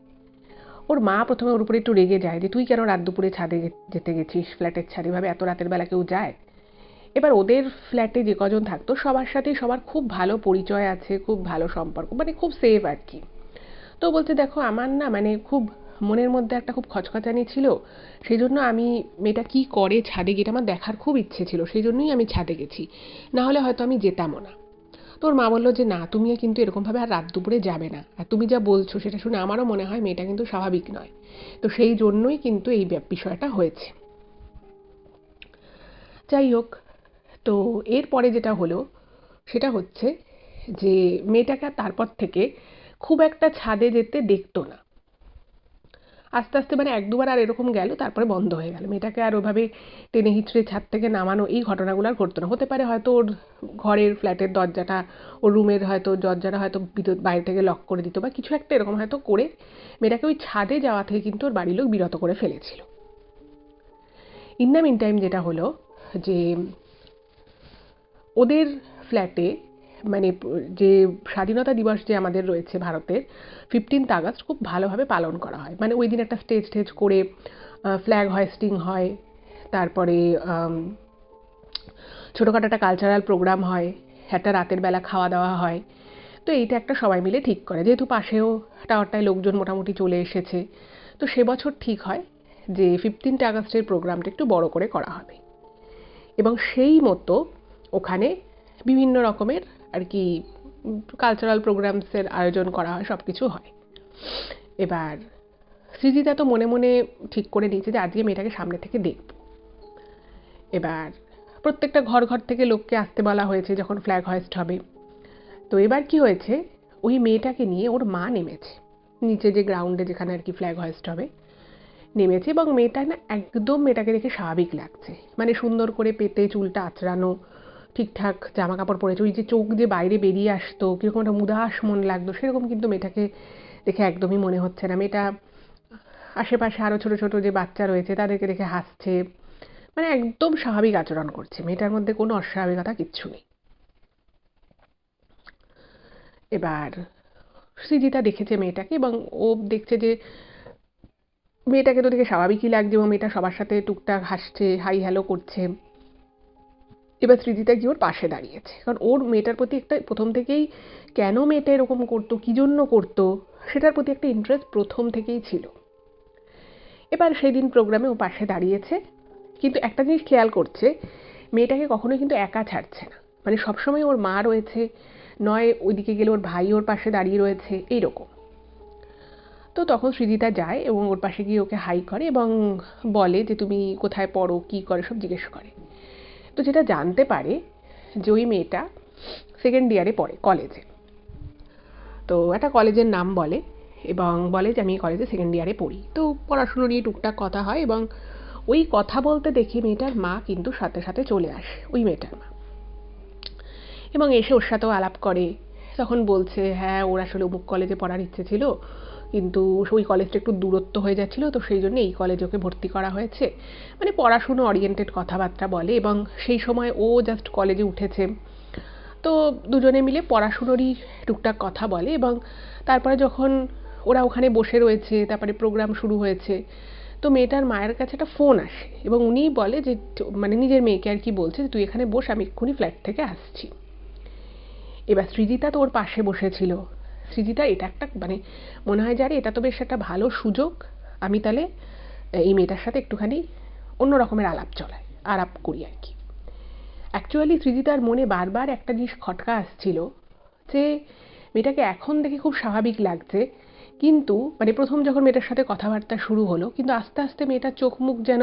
Speaker 1: ওর মা প্রথমে ওর উপরে একটু রেগে যায় যে তুই কেন রাত দুপুরে ছাদে যেতে গেছিস, ফ্ল্যাটের ছাদে ভাবে এত রাতের বেলা কেউ যায়। এবার ওদের ফ্ল্যাটে যে কজন থাকতো সবার সাথেই সবার খুব ভালো পরিচয় আছে, খুব ভালো সম্পর্ক, মানে খুব সেফ আর কি। তো বলছে দেখো আমার না মানে খুব মনের মধ্যে একটা খুব খচখচানি ছিল, সেই জন্য আমি মেয়েটা কি করে ছাদে গিয়ে আমার দেখার খুব ইচ্ছে ছিল, সেই জন্যই আমি ছাদে গেছি, না হলে হয়তো আমি যেতামও না। তোর মা বললো যে না তুমি কিন্তু এরকমভাবে আর রাত দুপুরে যাবে না, আর তুমি যা বলছো সেটা শুনে আমারও মনে হয় মেয়েটা কিন্তু স্বাভাবিক নয়, তো সেই জন্যই কিন্তু এই বিষয়টা হয়েছে। যাই হোক, তো এরপরে যেটা হলো সেটা হচ্ছে যে মেয়েটাকে তারপর থেকে খুব একটা ছাদে যেতে দেখতো না, আস্তে আস্তে মানে এক দুবার আর এরকম গেল, তারপরে বন্ধ হয়ে গেল। মেয়েটাকে আর ওভাবে টেনে হিঁচড়ে ছাদ থেকে নামানো এই ঘটনাগুলো আর ঘটতো না। হতে পারে হয়তো ওর ঘরের ফ্ল্যাটের দরজাটা, ওর রুমের হয়তো দরজাটা হয়তো বাইরে থেকে লক করে দিত বা কিছু একটা এরকম হয়তো করে মেয়েটাকে ওই ছাদে যাওয়া থেকে কিন্তু ওর বাড়ির লোক বিরত করে ফেলেছিল। ইন দ্য মিন টাইম যেটা হলো যে ওদের ফ্ল্যাটে মানে যে স্বাধীনতা দিবস যে আমাদের রয়েছে ভারতের 15th আগস্ট খুব ভালোভাবে পালন করা হয়, মানে ওই দিন একটা স্টেজ করে ফ্ল্যাগ হোয়েস্টিং হয়, তারপরে ছোটোখাটো একটা কালচারাল প্রোগ্রাম হয়, একটা রাতের বেলা খাওয়া দাওয়া হয়। তো এইটা একটা সবাই মিলে ঠিক করে, যেহেতু পাশেও টাওয়ারটায় লোকজন মোটামুটি চলে এসেছে, তো সে বছর ঠিক হয় যে 15th আগস্টের প্রোগ্রামটা একটু বড় করে করা হবে এবং সেই মতো ওখানে বিভিন্ন রকমের আর কি কালচারাল প্রোগ্রামসের আয়োজন করা হয়, সব কিছু হয়। এবার সৃজিতা তো মনে মনে ঠিক করে নিয়েছে যে আজকে মেয়েটাকে সামনে থেকে দেখব। এবার প্রত্যেকটা ঘর ঘর থেকে লোককে আসতে বলা হয়েছে যখন ফ্ল্যাগ হোয়েস্ট হবে। তো এবার কি হয়েছে, ওই মেয়েটাকে নিয়ে ওর মা নেমেছে নিচে যে গ্রাউন্ডে যেখানে আর কি ফ্ল্যাগ হোয়েস্ট হবে, নেমেছে এবং মেয়েটা না একদম মেয়েটাকে দেখে স্বাভাবিক লাগছে, মানে সুন্দর করে পেতে চুলটা আঁচড়ানো, ঠিকঠাক জামা কাপড় পরেছে, ওই যে চোখ যে বাইরে বেরিয়ে আসতো কীরকম একটা উদাস মন লাগতো সেরকম কিন্তু মেয়েটাকে দেখে একদমই মনে হচ্ছে না। মেয়েটা আশেপাশে আরও ছোটো ছোটো যে বাচ্চা রয়েছে তাদেরকে দেখে হাসছে, মানে একদম স্বাভাবিক আচরণ করছে, মেয়েটার মধ্যে কোনো অস্বাভাবিকতা কিচ্ছু নেই। এবার সৃজিতা দেখেছে মেয়েটাকে এবং ও দেখছে যে মেয়েটাকে তো দেখে স্বাভাবিকই লাগছে এবং মেয়েটা সবার সাথে টুকটাক হাসছে, হাই হ্যালো করছে। এবার সৃজিতা গিয়ে ওর পাশে দাঁড়িয়েছে, কারণ ওর মেয়েটার প্রতি একটা প্রথম থেকেই কেন মেয়েটা এরকম করতো, কী জন্য করতো, সেটার প্রতি একটা ইন্টারেস্ট প্রথম থেকেই ছিল। এবার সেই দিন প্রোগ্রামে ও পাশে দাঁড়িয়েছে, কিন্তু একটা জিনিস খেয়াল করছে, মেয়েটাকে কখনোই কিন্তু একা ছাড়ছে না, মানে সবসময় ওর মা রয়েছে, নয় ওইদিকে গেলে ওর ভাই ওর পাশে দাঁড়িয়ে রয়েছে এইরকম। তো তখন সৃজিতা যায় এবং ওর পাশে গিয়ে ওকে হাই করে এবং বলে যে তুমি কোথায় পড়ো, কী করে, সব জিজ্ঞেস করে। তো যেটা জানতে পারে যে ওই মেয়েটা সেকেন্ড ইয়ারে পড়ে কলেজে, তো একটা কলেজের নাম বলে এবং বলে যে আমি এই কলেজে সেকেন্ড ইয়ারে পড়ি। তো পড়াশুনো নিয়ে টুকটাক কথা হয় এবং ওই কথা বলতে দেখে মেয়েটার মা কিন্তু সাথে সাথে চলে আসে, ওই মেয়েটার মা, এবং এসে ওর সাথেও আলাপ করে। তখন বলছে হ্যাঁ ওর আসলে অমুক কলেজে পড়ার ইচ্ছে ছিল, কিন্তু ওই কলেজটা একটু দূরত্ব হয়ে যাচ্ছিলো, তো সেই জন্য এই কলেজে ওকে ভর্তি করা হয়েছে, মানে পড়াশুনো ওরিয়েন্টেড কথাবার্তা বলে। এবং সেই সময় ও জাস্ট কলেজে উঠেছে, তো দুজনে মিলে পড়াশুনোরই টুকটাক কথা বলে। এবং তারপরে যখন ওরা ওখানে বসে রয়েছে, তারপরে প্রোগ্রাম শুরু হয়েছে, তো মেয়েটার মায়ের কাছে একটা ফোন আসে এবং উনিই বলে যে মানে নিজের মেয়েকে আর কি বলছে যে তুই এখানে বস, আমি এক্ষুনি ফ্ল্যাট থেকে আসছি। এবার সৃজিতা তো ওর পাশে বসেছিল, সৃজিতা এটা একটা মানে মনে হয় যে আরে এটা তো বেশ একটা ভালো সুযোগ, আমি তাহলে এই মেয়েটার সাথে একটুখানি অন্য রকমের আলাপ করি আর কি। অ্যাকচুয়ালি সৃজিতার মনে বারবার একটা জিনিস খটকা আসছিল যে মেয়েটাকে এখন দেখে খুব স্বাভাবিক লাগছে, কিন্তু মানে প্রথম যখন মেয়েটার সাথে কথাবার্তা শুরু হলো, কিন্তু আস্তে আস্তে মেয়েটার চোখ মুখ যেন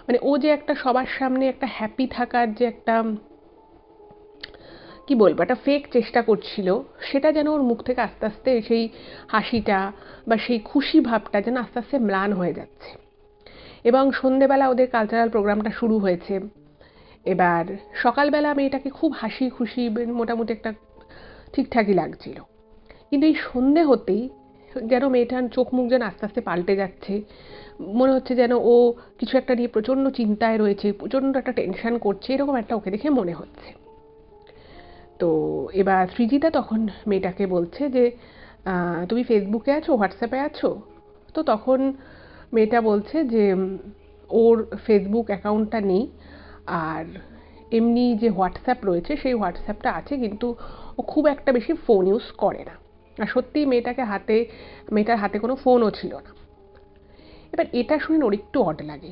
Speaker 1: মানে ও যে একটা সবার সামনে একটা হ্যাপি থাকার যে একটা কি বলবো একটা ফেক চেষ্টা করছিল, সেটা যেন ওর মুখ থেকে আস্তে আস্তে সেই হাসিটা বা সেই খুশি ভাবটা যেন আস্তে আস্তে ম্লান হয়ে যাচ্ছে। এবং সন্ধেবেলা ওদের কালচারাল প্রোগ্রামটা শুরু হয়েছে। এবার সকালবেলা মেয়েটাকে খুব হাসি খুশি মোটামুটি একটা ঠিকঠাকই লাগছিল, কিন্তু এই সন্ধে হতেই যেন মেয়েটার চোখ মুখ যেন আস্তে আস্তে পাল্টে যাচ্ছে। মনে হচ্ছে যেন ও কিছু একটা নিয়ে প্রচণ্ড চিন্তায় রয়েছে, প্রচণ্ড একটা টেনশন করছে, এরকম একটা ওকে দেখে মনে হচ্ছে। তো এবার সৃজিতা তখন মেয়েটাকে বলছে যে তুমি ফেসবুকে আছো, হোয়াটসঅ্যাপে আছো? তো তখন মেয়েটা বলছে যে ওর ফেসবুক অ্যাকাউন্টটা নেই, আর এমনি যে হোয়াটসঅ্যাপ রয়েছে সেই হোয়াটসঅ্যাপটা আছে, কিন্তু ও খুব একটা বেশি ফোন ইউজ করে না। আর সত্যিই মেয়েটার হাতে কোনো ফোনও ছিল না। এবার এটা শুনে ওর একটু অড লাগে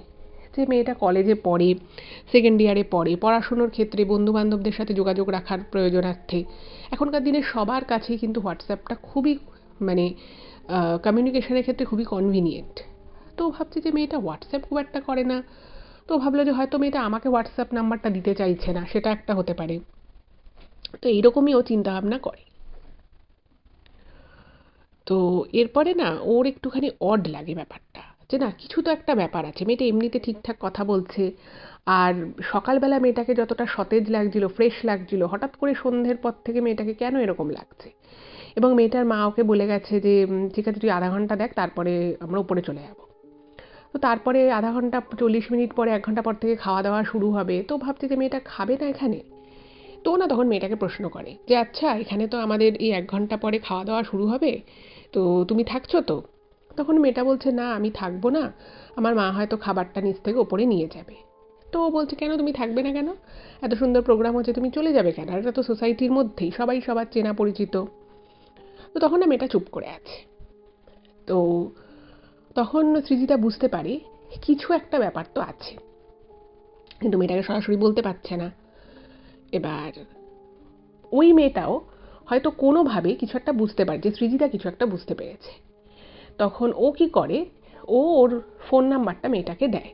Speaker 1: যে মেয়েটা কলেজে পড়ে, সেকেন্ড ইয়ারে পড়ে, পড়াশুনোর ক্ষেত্রে বন্ধুবান্ধবদের সাথে যোগাযোগ রাখার প্রয়োজনার্থে এখনকার দিনে সবার কাছেই কিন্তু হোয়াটসঅ্যাপটা খুবই মানে কমিউনিকেশনের ক্ষেত্রে খুবই কনভিনিয়েন্ট। তো ভাবছি যে মেয়েটা হোয়াটসঅ্যাপ খুব একটা করে না, তো ভাবলো যে হয়তো মেয়েটা আমাকে হোয়াটসঅ্যাপ নাম্বারটা দিতে চাইছে না, সেটা একটা হতে পারে। তো এইরকমই ও চিন্তাভাবনা করে। তো এরপরে না ওর একটুখানি অড লাগে ব্যাপারটা, যে না কিছু তো একটা ব্যাপার আছে, মেয়েটা এমনিতে ঠিকঠাক কথা বলছে, আর সকালবেলা মেয়েটাকে যতটা সতেজ লাগছিল, ফ্রেশ লাগছিল, হঠাৎ করে সন্ধ্যের পর থেকে মেয়েটাকে কেন এরকম লাগছে। এবং মেয়েটার মা ওকে বলে গেছে যে ঠিক আছে তুই আধা ঘন্টা দেখ, তারপরে আমরা উপরে চলে যাবো। তো তারপরে আধা ঘন্টা 40 মিনিট পরে 1 ঘন্টা পর থেকে খাওয়া দাওয়া শুরু হবে, তো ভাবছে যে মেয়েটা খাবে না এখানে। তো না তখন মেয়েটাকে প্রশ্ন করে যে আচ্ছা এখানে তো আমাদের এই 1 ঘন্টা পরে খাওয়া দাওয়া শুরু হবে, তো তুমি থাকছো তো? তখন মেয়েটা বলছে না আমি থাকবো না, আমার মা হয়তো খাবারটা নিচ থেকে ওপরে নিয়ে যাবে। তো ও বলছে কেন তুমি থাকবে না কেন, এত সুন্দর প্রোগ্রাম হচ্ছে তুমি চলে যাবে কেন, আর এটা তো সোসাইটির মধ্যেই সবাই সবার চেনা পরিচিত। তো তখন না মেয়েটা চুপ করে আছে। তো তখন সৃজিতা বুঝতে পারে কিছু একটা ব্যাপার তো আছে, কিন্তু মেয়েটাকে সরাসরি বলতে পারছে না। এবার ওই মেয়েটাও হয়তো কোনোভাবে কিছু একটা বুঝতে পারে যে সৃজিতা কিছু একটা বুঝতে পেরেছে। তখন ও কি করে, ও ওর ফোন নাম্বারটা মেয়েটাকে দেয়,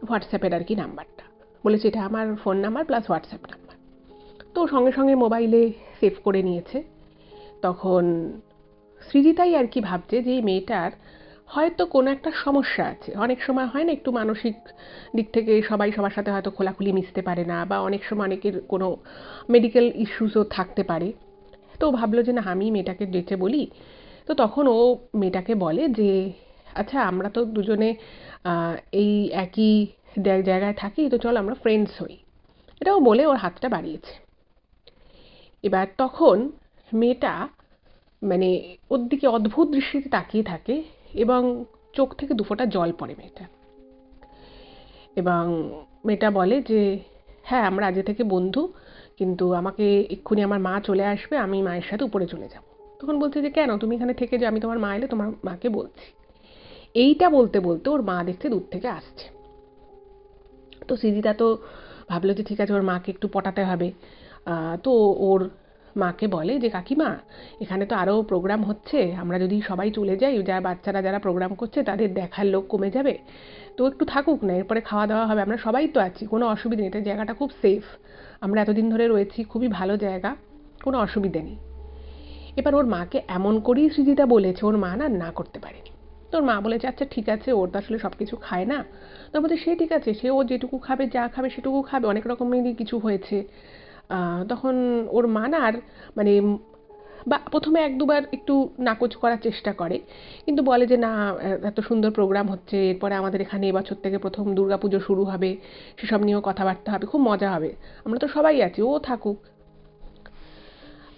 Speaker 1: হোয়াটসঅ্যাপের আর কি নাম্বারটা, বলেছে এটা আমার phone number plus WhatsApp number. তো সঙ্গে সঙ্গে মোবাইলে সেভ করে নিয়েছে। তখন সৃজিতাই আর কি ভাবছে যে এই মেয়েটার হয়তো কোনো একটা সমস্যা আছে। অনেক সময় হয় না একটু মানসিক দিক থেকে সবাই সবার সাথে হয়তো খোলাখুলি মিশতে পারে না, বা অনেক সময় অনেকের কোনো মেডিকেল ইস্যুসও থাকতে পারে। তো ভাবলো যে না আমি মেয়েটাকে ডেকে বলি। তো তখন ও মেয়েটাকে বলে যে আচ্ছা আমরা তো দুজনে এই একই জায়গায় থাকি, তো চল আমরা ফ্রেন্ডস হই। এটাও বলে ওর হাতটা বাড়িয়েছে। এবার তখন মেয়েটা মানে ওর দিকে অদ্ভুত দৃষ্টিতে তাকিয়ে থাকে, এবং চোখ থেকে দুফোঁটা জল পড়ে মেয়েটা। এবং মেয়েটা বলে যে হ্যাঁ আমরা আজকে থেকে বন্ধু, কিন্তু আমাকে এক্ষুনি আমার মা চলে আসবে, আমি মায়ের সাথে উপরে চলে যাব। তখন বলছে যে কেন, তুমি এখানে থেকে যে আমি তোমার মা এলে তোমার মাকে বলছি। এইটা বলতে বলতে ওর মা দেখতে দূর থেকে আসছে। তো সৃজিতা তো ভাবলো যে ঠিক আছে ওর মাকে একটু পটাতে হবে। তো ওর মাকে বলে যে কাকিমা এখানে তো আরও প্রোগ্রাম হচ্ছে, আমরা যদি সবাই চলে যাই, বাচ্চারা যারা প্রোগ্রাম করছে তাদের দেখার লোক কমে যাবে, তো একটু থাকুক না, এরপরে খাওয়া দাওয়া হবে, আমরা সবাই তো আছি, কোনো অসুবিধে নেই, এটা জায়গাটা খুব সেফ, আমরা এতদিন ধরে রয়েছি, খুবই ভালো জায়গা, কোনো অসুবিধে নেই। এবার ওর মাকে এমন করেই সৃজিতা বলেছে, ওর মা না না করতে পারেনি। তোর মা বলেছে আচ্ছা ঠিক আছে, ওর তো আসলে সব কিছু খায় না। তো বলছে সে ঠিক আছে, সে ও যেটুকু খাবে যা খাবে সেটুকু খাবে, অনেক রকমেরই কিছু হয়েছে। তখন ওর মা না আর মানে বা প্রথমে 1-2বার একটু নাকচ করার চেষ্টা করে, কিন্তু বলে যে না এত সুন্দর প্রোগ্রাম হচ্ছে, এরপরে আমাদের এখানে এবছর থেকে প্রথম দুর্গাপুজো শুরু হবে, সেসব নিয়েও কথাবার্তা হবে, খুব মজা হবে, আমরা তো সবাই আছি, ও থাকুক।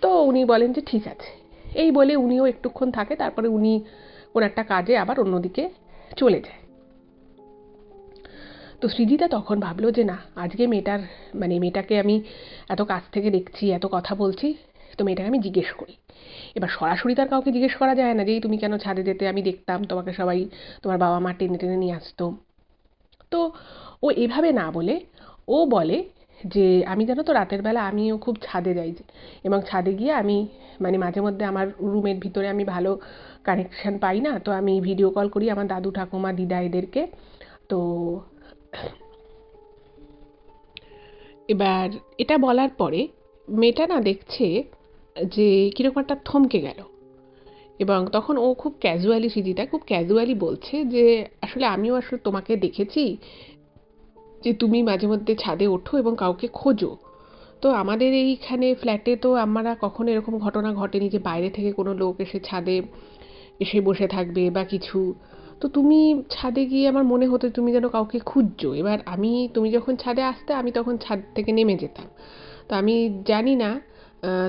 Speaker 1: তো উনি বলেন যে ঠিক আছে, এই বলে উনিও একটুক্ষণ থাকে, তারপরে উনি কোন একটা কাজে আবার অন্যদিকে চলে যায়। তো সৃজিতা তখন ভাবলো যে না আজকে মেয়েটাকে আমি এত কাছ থেকে দেখছি, এত কথা বলছি, তো মেয়েটাকে আমি জিজ্ঞেস করি। এবার সরাসরি তার কাউকে জিজ্ঞেস করা যায় না যে এই তুমি কেন ছাদে যেতে, আমি দেখতাম তোমাকে সবাই, তোমার বাবা মা টেনে টেনে নিয়ে আসতো। তো ও এভাবে না বলে ও বলে যে আমি জানো তো রাতের বেলা আমিও খুব ছাদে যাই এবং ছাদে গিয়ে আমি মানে মাঝে মধ্যে আমার রুমের ভিতরে আমি ভালো কানেকশন পাই না, তো আমি ভিডিও কল করি আমার দাদু ঠাকুমা দিদা এদেরকে। তো এবার এটা বলার পরে মেয়েটা না দেখছে যে কিরকম একটা থমকে গেল, এবং তখন ও খুব ক্যাজুয়ালি, সৃজিতা খুব ক্যাজুয়ালি বলছে যে আসলে আমিও আসলে তোমাকে দেখেছি যে তুমি মাঝে মধ্যে ছাদে ওঠো এবং কাউকে খোঁজো। তো আমাদের এইখানে ফ্ল্যাটে তো আমরা কখনো এরকম ঘটনা ঘটেনি যে বাইরে থেকে কোনো লোক এসে ছাদে এসে বসে থাকবে বা কিছু। তো তুমি ছাদে গিয়ে আমার মনে হতো তুমি যেন কাউকে খুঁজছো। এবার তুমি যখন ছাদে আসতে আমি তখন ছাদ থেকে নেমে যেতাম। তো আমি জানি না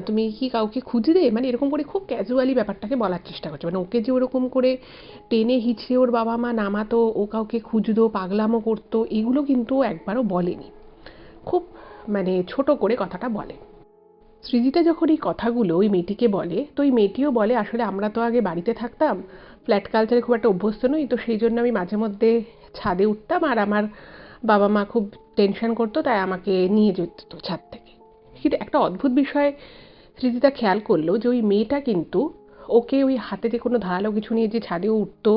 Speaker 1: তুমি কি কাউকে খুঁজলে, মানে এরকম করে খুব ক্যাজুয়ালি ব্যাপারটাকে বলার চেষ্টা করছে, মানে ওকে যে ওরকম করে টেনে হিঁচড়ে ওর বাবা মা নামাতো, ও কাউকে খুঁজতো, পাগলামো করতো, এগুলো কিন্তু ও একবারও বলেনি। খুব মানে ছোট করে কথাটা বলে। সৃজিতা যখন এই কথাগুলো ওই মেয়েটিকে বলে, তো ওই মেয়েটিও বলে আসলে আমরা তো আগে বাড়িতে থাকতাম, ফ্ল্যাট কালচারে খুব একটা অভ্যস্ত নই, তো সেই জন্য আমি মাঝে মধ্যে ছাদে উঠতাম আর আমার বাবা মা খুব টেনশন করতো তাই আমাকে নিয়ে যেত ছাদ থেকে। কিন্তু একটা অদ্ভুত বিষয় সৃজিতা খেয়াল করলো যে ওই মেয়েটা কিন্তু ওকে ওই হাতে যে কোনো ধারালো কিছু নিয়ে যে ছাদে উঠতো,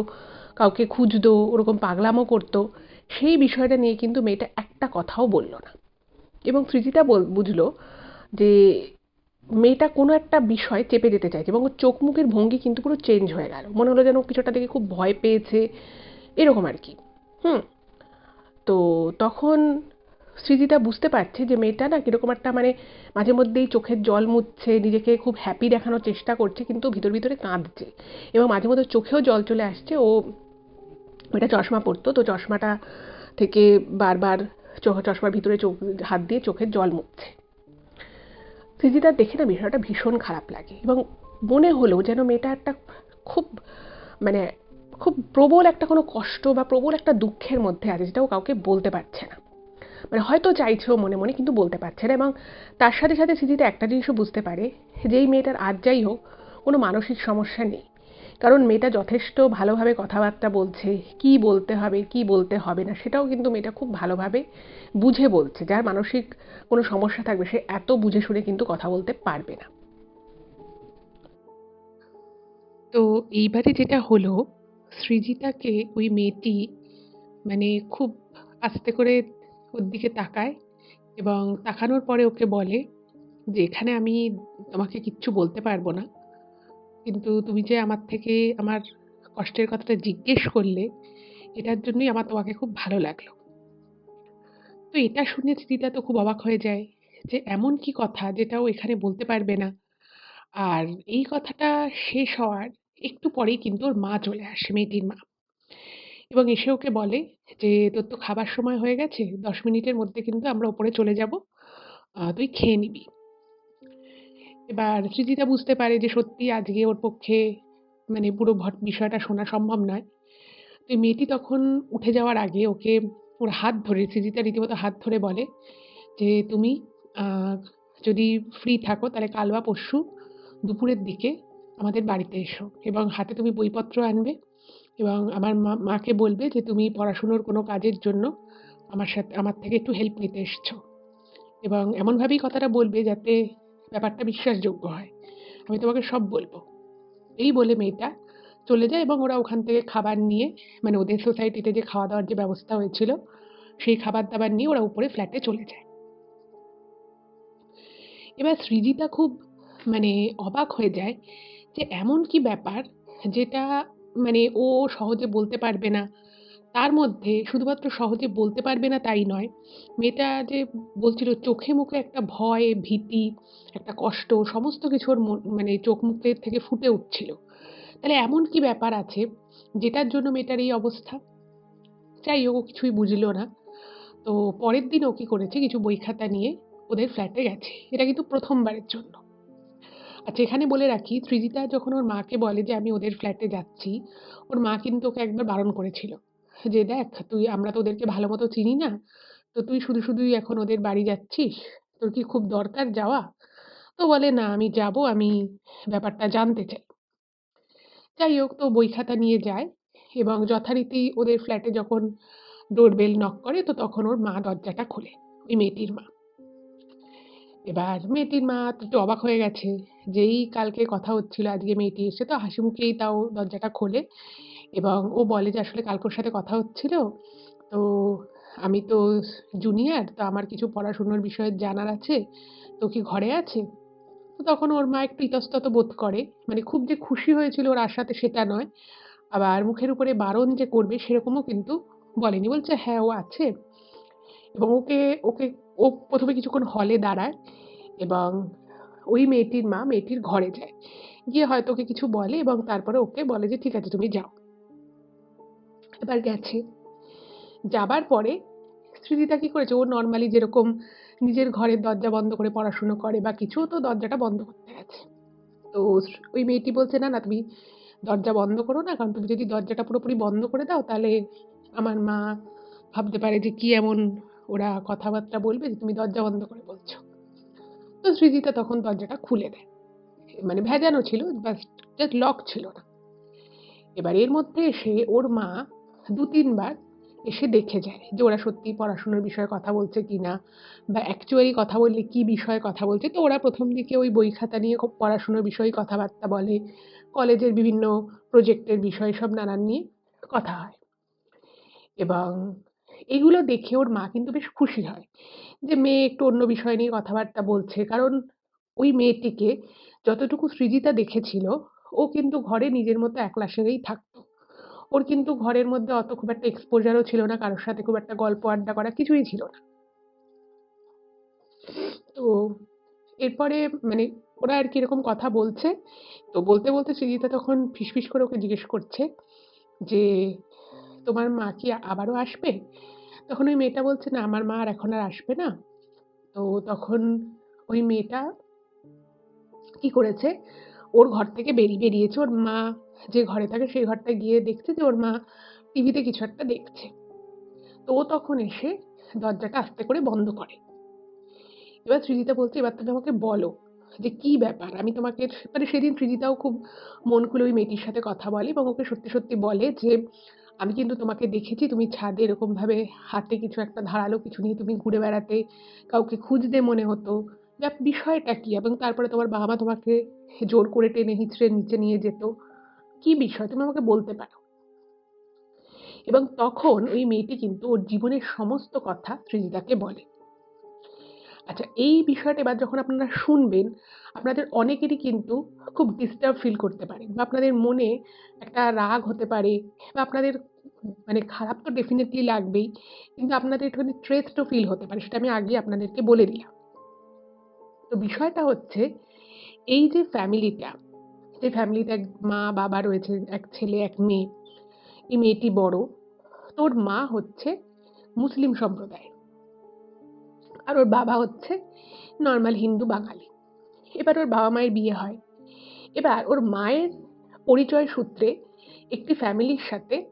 Speaker 1: কাউকে খুঁজতো, ওরকম পাগলামো করতো, সেই বিষয়টা নিয়ে কিন্তু মেয়েটা একটা কথাও বলল না। এবং সৃজিতা বুঝলো যে মেয়েটা কোনো একটা বিষয় চেপে যেতে চাইছে, এবং ওর চোখ মুখের ভঙ্গি কিন্তু পুরো চেঞ্জ হয়ে গেল, মনে হলো যেন ও কিছুটা দেখে খুব ভয় পেয়েছে, এরকম আর কি। হুম। তো তখন সৃজিতা বুঝতে পারছে যে মেয়েটা না কিরকম একটা মানে মাঝে মধ্যেই চোখের জল মুছছে, নিজেকে খুব হ্যাপি দেখানোর চেষ্টা করছে, কিন্তু ভিতর ভিতরে কাঁদছে, এবং মাঝে মধ্যে চোখেও জল চলে আসছে। ও এটা চশমা পরতো, তো চশমাটা থেকে বারবার চশমার ভিতরে চোখ হাত দিয়ে চোখের জল মুছছে। সৃজিতার দেখে না বিষয়টা ভীষণ খারাপ লাগে, এবং মনে হলো যেন মেয়েটা একটা খুব মানে খুব প্রবল একটা কোনো কষ্ট বা প্রবল একটা দুঃখের মধ্যে আছে, যেটা ও কাউকে বলতে পারছে না। মানে হয়তো চাইছেও মনে মনে, কিন্তু বলতে পারছে না। এবং তার সাথে সাথে সৃজিতা একটা জিনিসও বুঝতে পারে যে এই মেয়েটার আর যাই হোক কোনো মানসিক সমস্যা নেই, কারণ মেয়েটা যথেষ্ট ভালোভাবে কথাবার্তা বলছে, কি বলতে হবে কি বলতে হবে না সেটাও কিন্তু মেয়েটা খুব ভালোভাবে বুঝে বলছে। যার মানসিক কোনো সমস্যা থাকবে সে এত বুঝে শুনে কিন্তু কথা বলতে পারবে না। তো এইবারে যেটা হলো, সৃজিতাকে ওই মেয়েটি মানে খুব আস্তে করে ওর দিকে তাকায়, এবং তাকানোর পরে ওকে বলে যে এখানে আমি তোমাকে কিচ্ছু বলতে পারবো না, কিন্তু তুমি যে আমার থেকে আমার কষ্টের কথাটা জিজ্ঞেস করলে, এটার জন্যই আমার তোমাকে খুব ভালো লাগলো। তো এটা শুনে সৃজিতা তো খুব অবাক হয়ে যায় যে এমন কি কথা যেটা ও এখানে বলতে পারবে না। আর এই কথাটা শেষ হওয়ার একটু পরেই কিন্তু ওর মা চলে আসে, মেয়েটির মা, এবং এসে ওকে বলে যে তোর তো খাবার সময় হয়ে গেছে, 10 মিনিটের মধ্যে কিন্তু আমরা ওপরে চলে যাব, তুই খেয়ে নিবি। এবার সৃজিতা বুঝতে পারে যে সত্যি আজকে ওর পক্ষে মানে পুরো বিষয়টা শোনা সম্ভব নয়। তো এই মেয়েটি তখন উঠে যাওয়ার আগে ওকে ওর হাত ধরে, সৃজিতা রীতিমতো হাত ধরে বলে যে তুমি আহ, যদি ফ্রি থাকো তাহলে কাল বা পরশু দুপুরের দিকে আমাদের বাড়িতে এসো, এবং হাতে তুমি বইপত্র আনবে, এবং আমার মাকে বলবে যে তুমি পড়াশুনোর কোনো কাজের জন্য আমার থেকে একটু হেল্প নিতে এসছো, এবং এমনভাবেই কথাটা বলবে যাতে ব্যাপারটা বিশ্বাসযোগ্য হয়, আমি তোমাকে সব বলবো। এই বলে মেয়েটা চলে যায়, এবং ওরা ওখান থেকে খাবার নিয়ে মানে ওদের সোসাইটিতে যে খাওয়া দাওয়ার যে ব্যবস্থা হয়েছিল সেই খাবার দাবার নিয়ে ওরা উপরে ফ্ল্যাটে চলে যায়। এবার সৃজিতা খুব মানে অবাক হয়ে যায় যে এমন কি ব্যাপার যেটা মানে ও সহজে বলতে পারবে না। তার মধ্যে শুধুমাত্র সহজে বলতে পারবে না তাই নয়, মেয়েটা যে বলছিল চোখে মুখে একটা ভয়, ভীতি, একটা কষ্ট, সমস্ত কিছু ওর মানে চোখ মুখের থেকে ফুটে উঠছিল। তাহলে এমন কি ব্যাপার আছে যেটার জন্য মেয়েটার এই অবস্থা? যাই হোক, ও কিছুই বুঝলো না। তো পরের দিন ও কি করেছে, কিছু বই খাতা নিয়ে ওদের ফ্ল্যাটে গেছে, এটা কিন্তু প্রথমবারের জন্য। আচ্ছা, এখানে বলে রাখি, সৃজিতা যখন ওর মাকে বলে যে আমি ওদের ফ্ল্যাটে যাচ্ছি, ওর মা কিন্তু ওকে একবার বারণ করেছিল যে দেখ তুই, আমরা তো ওদেরকে ভালো মতো চিনি না, তো তুই শুধু শুধুই এখন ওদের বাড়ি যাচ্ছিস, তোর কি খুব দরকার যাওয়া? তো তো বলে, "না আমি যাব, আমি ব্যাপারটা জানতে চাই।" যাই হোক, তো বই খাতা নিয়ে যায় এবং যথারীতি ওদের ফ্ল্যাটে যখন ডোরবেল নক করে, তো তখন ওর মা দরজাটা খোলে, ওই মেয়েটির মা। এবার মেয়েটির মা তো একটু অবাক হয়ে গেছে। যেই কালকে কথা হচ্ছিল আজকে মেয়েটি এসে তো হাসি মুখেই তাও দরজাটা খোলে এবং ও বলে যে, "আসলে কালকে ওর সাথে কথা হচ্ছিল। তো আমি তো জুনিয়র, তো আমার কিছু পড়াশুনোর বিষয়ে জানার আছে। তো কি ঘরে আছে?" তো তখন ওর মা একটু ইতস্তত বোধ করে। মানে খুব যে খুশি হয়েছিল ওর আসাতে সেটা নয়। আবার মুখের উপরে বারণ যে করবে সেরকমও কিন্তু বলেনি। বলছে, "হ্যাঁ, ও আছে" এবং ওকে ওকে ও ১ম এ কিছুক্ষণ হলে দাঁড়ায় এবং ওই মেয়েটির মা মেয়েটির ঘরে যায়। গিয়ে হয়তো ওকে কিছু বলে এবং তারপরে ওকে বলে যে, "ঠিক আছে তুমি যাও।" এবার গেছে। যাবার পরে সৃজিতা কি করেছে, ও নরমালি যেরকম নিজের ঘরের দরজা বন্ধ করে পড়াশুনো করে বা কিছু, তো দরজাটা বন্ধ করতে গেছে। তো ওই মেয়েটি বলছে, "না, না তুমি দরজা বন্ধ করো না। কারণ তুমি যদি দরজাটা পুরোপুরি বন্ধ করে দাও তাহলে আমার মা ভাবতে পারে যে কি এমন ওরা কথাবার্তা বলবে যে তুমি দরজা বন্ধ করে বলছো।" তো সৃজিতা তখন দরজাটা খুলে দেয়। মানে ভেজানো ছিল, জাস্ট জাস্ট লক ছিল না। এবার এর মধ্যে এসে ওর মা ২-৩ বার এসে দেখে যায় যে ওরা সত্যিই পড়াশোনার বিষয়ে কথা বলছে কিনা বা অ্যাকচুয়ালি কথা বললে কি বিষয়ে কথা বলছে। তো ওরা ১ম দিকে ওই বই খাতা নিয়ে খুব পড়াশোনার বিষয়েই কথাবার্তা বলে। কলেজের বিভিন্ন প্রজেক্টের বিষয় সব নানান নিয়ে কথা হয় এবং এগুলো দেখে ওর মা কিন্তু বেশ খুশি হয় যে মেয়ে একটু অন্য বিষয় নিয়ে কথাবার্তা বলছে। কারণ ওই মেয়েটিকে যতটুকু সৃজিতা দেখেছিল, ও কিন্তু ঘরে নিজের মতো একলা সেরেই থাকত। ওর কিন্তু ঘরের মধ্যে অত খুব একটা exposure ও ছিল না, কারো সাথে খুব একটা গল্প আড্ডা করা কিছুই ছিল না। তো এরপরে মানে ওরা আরকি এরকম কথা বলছে। তো বলতে, বলতে সৃজিতা তখন ফিসফিস করে ওকে জিজ্ঞেস করছে যে, "তোমার মা কি আবারও আসবে?" তখন ওই মেয়েটা বলছে, "না, আমার মা আর এখন আর আসবে না।" তো তখন ওই মেয়েটা কি করেছে, ওর ঘর থেকে বেরিয়েছে। ওর মা যে ঘরে থাকে সেই ঘরটায় গিয়ে দেখছে যে ওর মা টিভিতে কিছু একটা দেখছে। তো ও তখন এসে দরজাটা আস্তে করে বন্ধ করে। এবার সৃজিতা বলছে, "এবার তুমি আমাকে বলো যে কি ব্যাপার? আমি তোমাকে" মানে সেদিন সৃজিতাও খুব মন খুলে ওই মেয়েটির সাথে কথা বলে এবং ওকে সত্যি, সত্যি বলে যে, "আমি কিন্তু তোমাকে দেখেছি তুমি ছাদে এরকমভাবে হাতে কিছু একটা ধারালো কিছু নিয়ে তুমি ঘুরে বেড়াতে, কাউকে খুঁজতে মনে হতো। বিষয়টা কি? এবং তারপরে তোমার বাবা-মা তোমাকে জোর করে টেনে হিঁচড়ে নিচে নিয়ে যেত। কি বিষয়? তুমি আমাকে বলতে পারো।" এবং তখন ওই মেয়েটি কিন্তু ওর জীবনের সমস্ত কথা সৃজিতাকে বলে। আচ্ছা, এই বিষয়টা এবার যখন আপনারা শুনবেন, আপনাদের অনেকেরই কিন্তু খুব ডিস্টার্ব ফিল করতে পারেন বা আপনাদের মনে একটা রাগ হতে পারে বা আপনাদের মানে খারাপ তো ডেফিনিটলি লাগবেই। কিন্তু আপনাদের একটুখানি স্ট্রেসড ও ফিল হতে পারে। সেটা আমি আগেই আপনাদেরকে বলে দিলাম। তো বিষয়টা হচ্ছে এই যে ফ্যামিলিটা, যে ফ্যামিলিতে এক মা-বাবা রয়েছে, এক ছেলে, এক মেয়ে। এই মেয়েটি বড়। তো ওর মা হচ্ছে মুসলিম সম্প্রদায়ের। আর ওর বাবা হচ্ছে নরমাল হিন্দু বাঙালি। এবার ওর বাবা-মায়ের বিয়ে হয়। এবার ওর মায়ের পরিচয় সূত্রে একটি ফ্যামিলির সাথে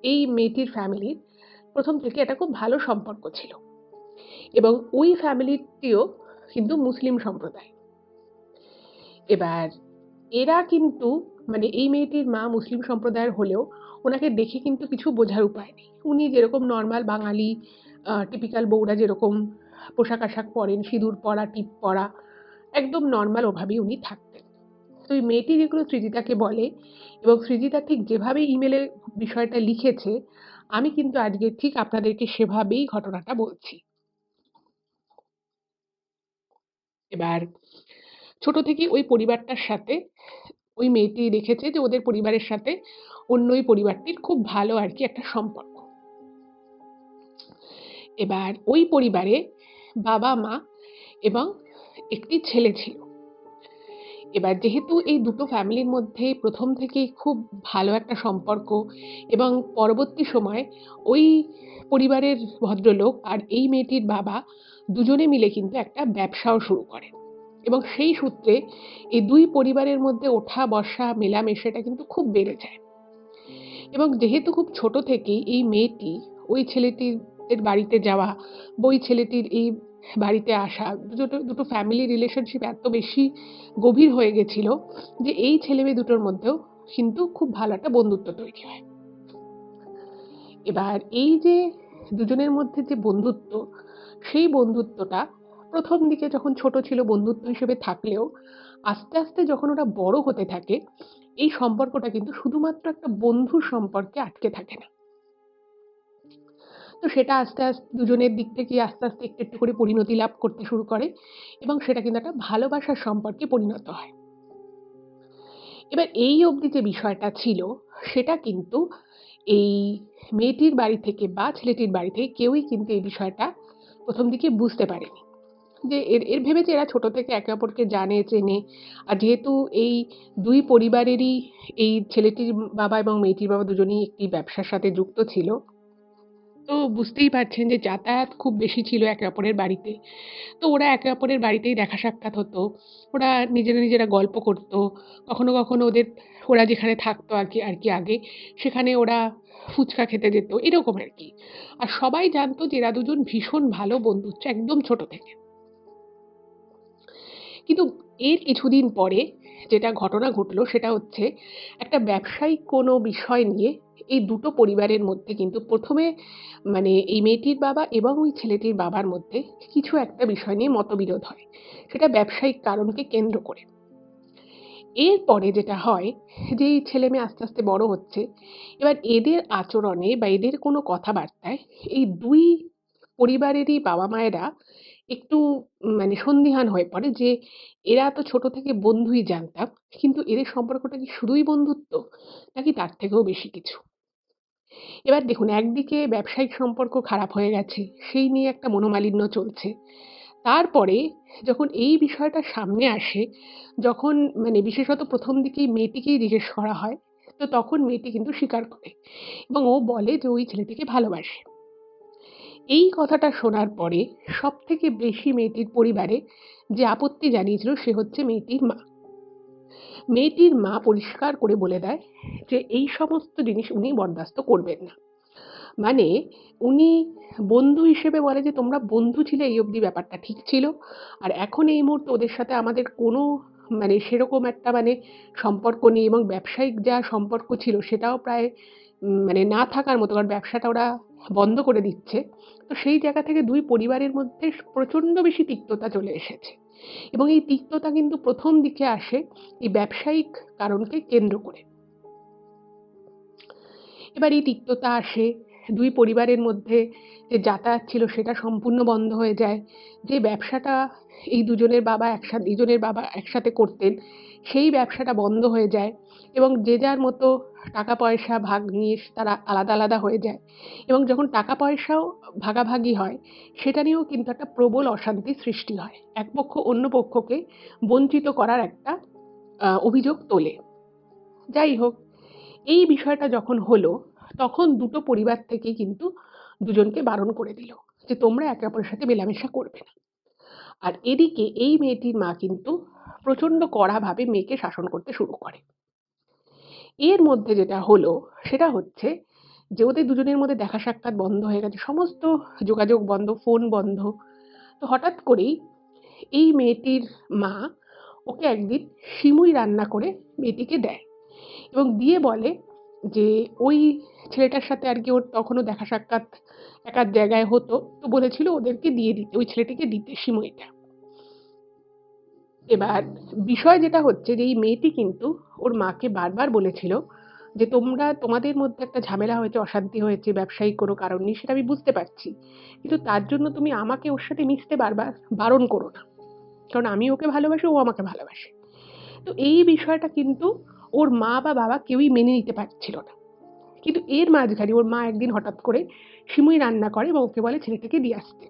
Speaker 1: এই মেয়েটির ফ্যামিলির ১ম থেকে একটা খুব ভালো সম্পর্ক ছিল এবং ওই ফ্যামিলিটিও কিন্তু মুসলিম সম্প্রদায়। এবার এরা কিন্তু মানে এই মেয়েটির মা মুসলিম সম্প্রদায়ের হলেও ওনাকে দেখে কিন্তু কিছু বোঝার উপায় নেই। উনি যেরকম নরমাল বাঙালি টিপিক্যাল বউরা যেরকম পোশাক-আশাক পরেন, সিঁদুর পরা, টিপ পরা, একদম নরমাল ওভাবেই উনি থাকতেন। তো এই মেয়েটি যেগুলো সৃজিতাকে বলে এবং সৃজিতা ঠিক যেভাবে ইমেলে বিষয়টা লিখেছে, আমি কিন্তু আজকে ঠিক আপনাদেরকে সেভাবেই ঘটনাটা বলছি। এবার ছোট থেকেই ওই পরিবারটার সাথে ওই মেয়েটি দেখেছে যে ওদের পরিবারের সাথে অন্য ওই পরিবারটির খুব ভালো আরকি একটা সম্পর্ক। এবার ওই পরিবারে বাবা-মা এবং একটি ছেলে ছিল। এবার যেহেতু এই দুটো ফ্যামিলির মধ্যে ১ম থেকেই খুব ভালো একটা সম্পর্ক এবং পরবর্তী সময়ে ওই পরিবারের ভদ্রলোক আর এই মেয়েটির বাবা দুজনে মিলে কিন্তু একটা ব্যবসাও শুরু করেন এবং সেই সূত্রে এই ২ পরিবারের মধ্যে ওঠা বসা মেলামেশাটা কিন্তু খুব বেড়ে যায় এবং যেহেতু খুব ছোট থেকেই এই মেয়েটি ওই ছেলেটির বাড়িতে যাওয়া বা ওই ছেলেটির এই বাড়িতে আসা, দুটো দুটো ফ্যামিলি রিলেশনশিপ এত বেশি গভীর হয়ে গেছিল যে এই ছেলে মেয়ে দুটোর মধ্যেও কিন্তু খুব ভালো একটা বন্ধুত্ব তৈরি হয়। এবার এই যে দুজনের মধ্যে যে বন্ধুত্ব, সেই বন্ধুত্বটা প্রথম দিকে যখন ছোট ছিল বন্ধুত্ব হিসেবে থাকলেও আস্তে আস্তে যখন ওরা বড় হতে থাকে, এই সম্পর্কটা কিন্তু শুধুমাত্র একটা বন্ধুর সম্পর্কে আটকে থাকে না। তো সেটা আস্তে আস্তে দুজনের দিক থেকে আস্তে আস্তে একটু একটু করে পরিণতি লাভ করতে শুরু করে এবং সেটা কিন্তু একটা ভালোবাসার সম্পর্কে পরিণত হয়। এবার এই অবধি যে বিষয়টা ছিল সেটা কিন্তু এই মেয়েটির বাড়ি থেকে বা ছেলেটির বাড়ি থেকে কেউই কিন্তু এই বিষয়টা প্রথম দিকে বুঝতে পারেনি। যে এর এর ভেবেছে এরা ছোট থেকে একে অপরকে জানে চেনে। আর যেহেতু এই দুই পরিবারেরই, এই ছেলেটির বাবা এবং মেয়েটির বাবা দুজনেই একটি ব্যবসার সাথে যুক্ত ছিল, তো বুঝতেই পারছেন যে যাতায়াত খুব বেশি ছিল একে অপরের বাড়িতে। তো ওরা একে অপরের বাড়িতেই দেখা সাক্ষাৎ হতো। ওরা নিজেরা নিজেরা গল্প করতো। কখনো কখনো ওরা যেখানে থাকতো আর কি আগে, সেখানে ওরা ফুচকা খেতে যেত, এরকম আর কি। আর সবাই জানতো যে এরা দুজন ভীষণ ভালো বন্ধু, একদম ছোট থেকে। কিন্তু এর কিছুদিন পরে যেটা ঘটনা ঘটলো সেটা হচ্ছে একটা ব্যবসায়িক কোনো বিষয় নিয়ে এই দুটো পরিবারের মধ্যে কিন্তু প্রথমে মানে এই মেয়েটির বাবা এবং ওই ছেলেটির বাবার মধ্যে কিছু একটা বিষয় নিয়ে মতবিরোধ হয়, সেটা ব্যবসায়িক কারণকে কেন্দ্র করে। এরপরে যেটা হয় যে এই ছেলে মেয়ে আস্তে আস্তে বড় হচ্ছে, এবার এদের আচরণে বা এদের কোনো কথাবার্তায় এই দুই পরিবারেরই বাবা মায়েরা একটু মানে সন্দিহান হয়ে পড়ে যে এরা তো ছোট থেকে বন্ধুই জানতাম, কিন্তু এদের সম্পর্কটা কি শুধুই বন্ধুত্ব নাকি তার থেকেও বেশি কিছু। এবার দেখুন, একদিকে ব্যবসায়িক সম্পর্ক খারাপ হয়ে গেছে, সেই নিয়ে একটা মনোমালিন্য চলছে। তারপরে যখন এই বিষয়টা সামনে আসে, যখন মানে বিশেষত প্রথম দিকেই মেয়েটিকেই জিজ্ঞেস করা হয়, তো তখন মেয়েটি কিন্তু স্বীকার করে এবং ও বলে যে ওই ছেলেটিকে ভালোবাসে। এই কথাটা শোনার পরে সবথেকে বেশি মেয়েটির পরিবারে যে আপত্তি জানিয়েছিল সে হচ্ছে মেয়েটির মা। মেয়েটির মা পরিষ্কার করে বলে দেয় যে এই সমস্ত জিনিস উনি বরদাস্ত করবেন না। মানে উনি বন্ধু হিসেবে বলে যে তোমরা বন্ধু ছিলে এই অবধি ব্যাপারটা ঠিক ছিল। আর এখন এই মুহূর্তে ওদের সাথে আমাদের কোনো মানে সেরকম একটা মানে সম্পর্ক নেই এবং ব্যবসায়িক যা সম্পর্ক ছিল সেটাও প্রায় মানে না থাকার মতো, কারণ ব্যবসাটা ওরা বন্ধ করে দিচ্ছে। তো সেই জায়গা থেকে দুই পরিবারের মধ্যে প্রচণ্ড বেশি তিক্ততা চলে এসেছে এবং এই তিক্ততা কিন্তু প্রথম দিকে আসে এই ব্যবসায়িক কারণকে কেন্দ্র করে। এবার এই তিক্ততা আসে, দুই পরিবারের মধ্যে যে যাতায়াত ছিল সেটা সম্পূর্ণ বন্ধ হয়ে যায়। যে ব্যবসাটা এই দুজনের বাবা একসাথে করতেন, সেই ব্যবসাটা বন্ধ হয়ে যায় এবং যে যার মতো টাকা পয়সা ভাগ নিয়ে তারা আলাদা আলাদা হয়ে যায় এবং যখন টাকা পয়সাও ভাগাভাগি হয়, সেটা নিয়েও কিন্তু একটা প্রবল অশান্তির সৃষ্টি হয়। এক পক্ষ অন্য পক্ষকে বঞ্চিত করার একটা অভিযোগ তোলে। যাই হোক, এই বিষয়টা যখন হলো, তখন দুটো পরিবার থেকেই কিন্তু দুজনকে বারণ করে দিল যে তোমরা একে অপরের সাথে মেলামেশা করবে না। আর এদিকে এই মেয়েটির মা কিন্তু প্রচণ্ড কড়াভাবে মেয়েকে শাসন করতে শুরু করে। এর মধ্যে যেটা হলো সেটা হচ্ছে যে ওদের দুজনের মধ্যে দেখা সাক্ষাৎ বন্ধ হয়ে গেছে, সমস্ত যোগাযোগ বন্ধ, ফোন বন্ধ। তো হঠাৎ করেই এই মেয়েটির মা ওকে একদিন সিমুই রান্না করে মেয়েটিকে দেয় এবং দিয়ে বলে যে ওই ছেলেটার সাথে আর কি ওর তখনও দেখা সাক্ষাৎ এক আধ জায়গায় হতো, তো বলেছিল ওদেরকে দিয়ে দিতে, ওই ছেলেটিকে দিতে সিমুইটা। এবার বিষয় যেটা হচ্ছে যে এই মেয়েটি কিন্তু ওর মাকে বারবার বলেছিল যে তোমরা তোমাদের মধ্যে একটা ঝামেলা হয়েছে, অশান্তি হয়েছে, ব্যবসায়িক কোনো কারণ নেই, সেটা আমি বুঝতে পারছি, কিন্তু তার জন্য তুমি আমাকে ওর সাথে মিশতে বারবার বারণ করো না, কারণ আমি ওকে ভালোবাসি, ও আমাকে ভালোবাসে। তো এই বিষয়টা কিন্তু ওর মা বা বাবা কেউই মেনে নিতে পারছিল না। কিন্তু এর মাঝখানে ওর মা একদিন হঠাৎ করে সিমুই রান্না করে এবং ওকে বলে ছেলেটাকে দিয়ে আসতে।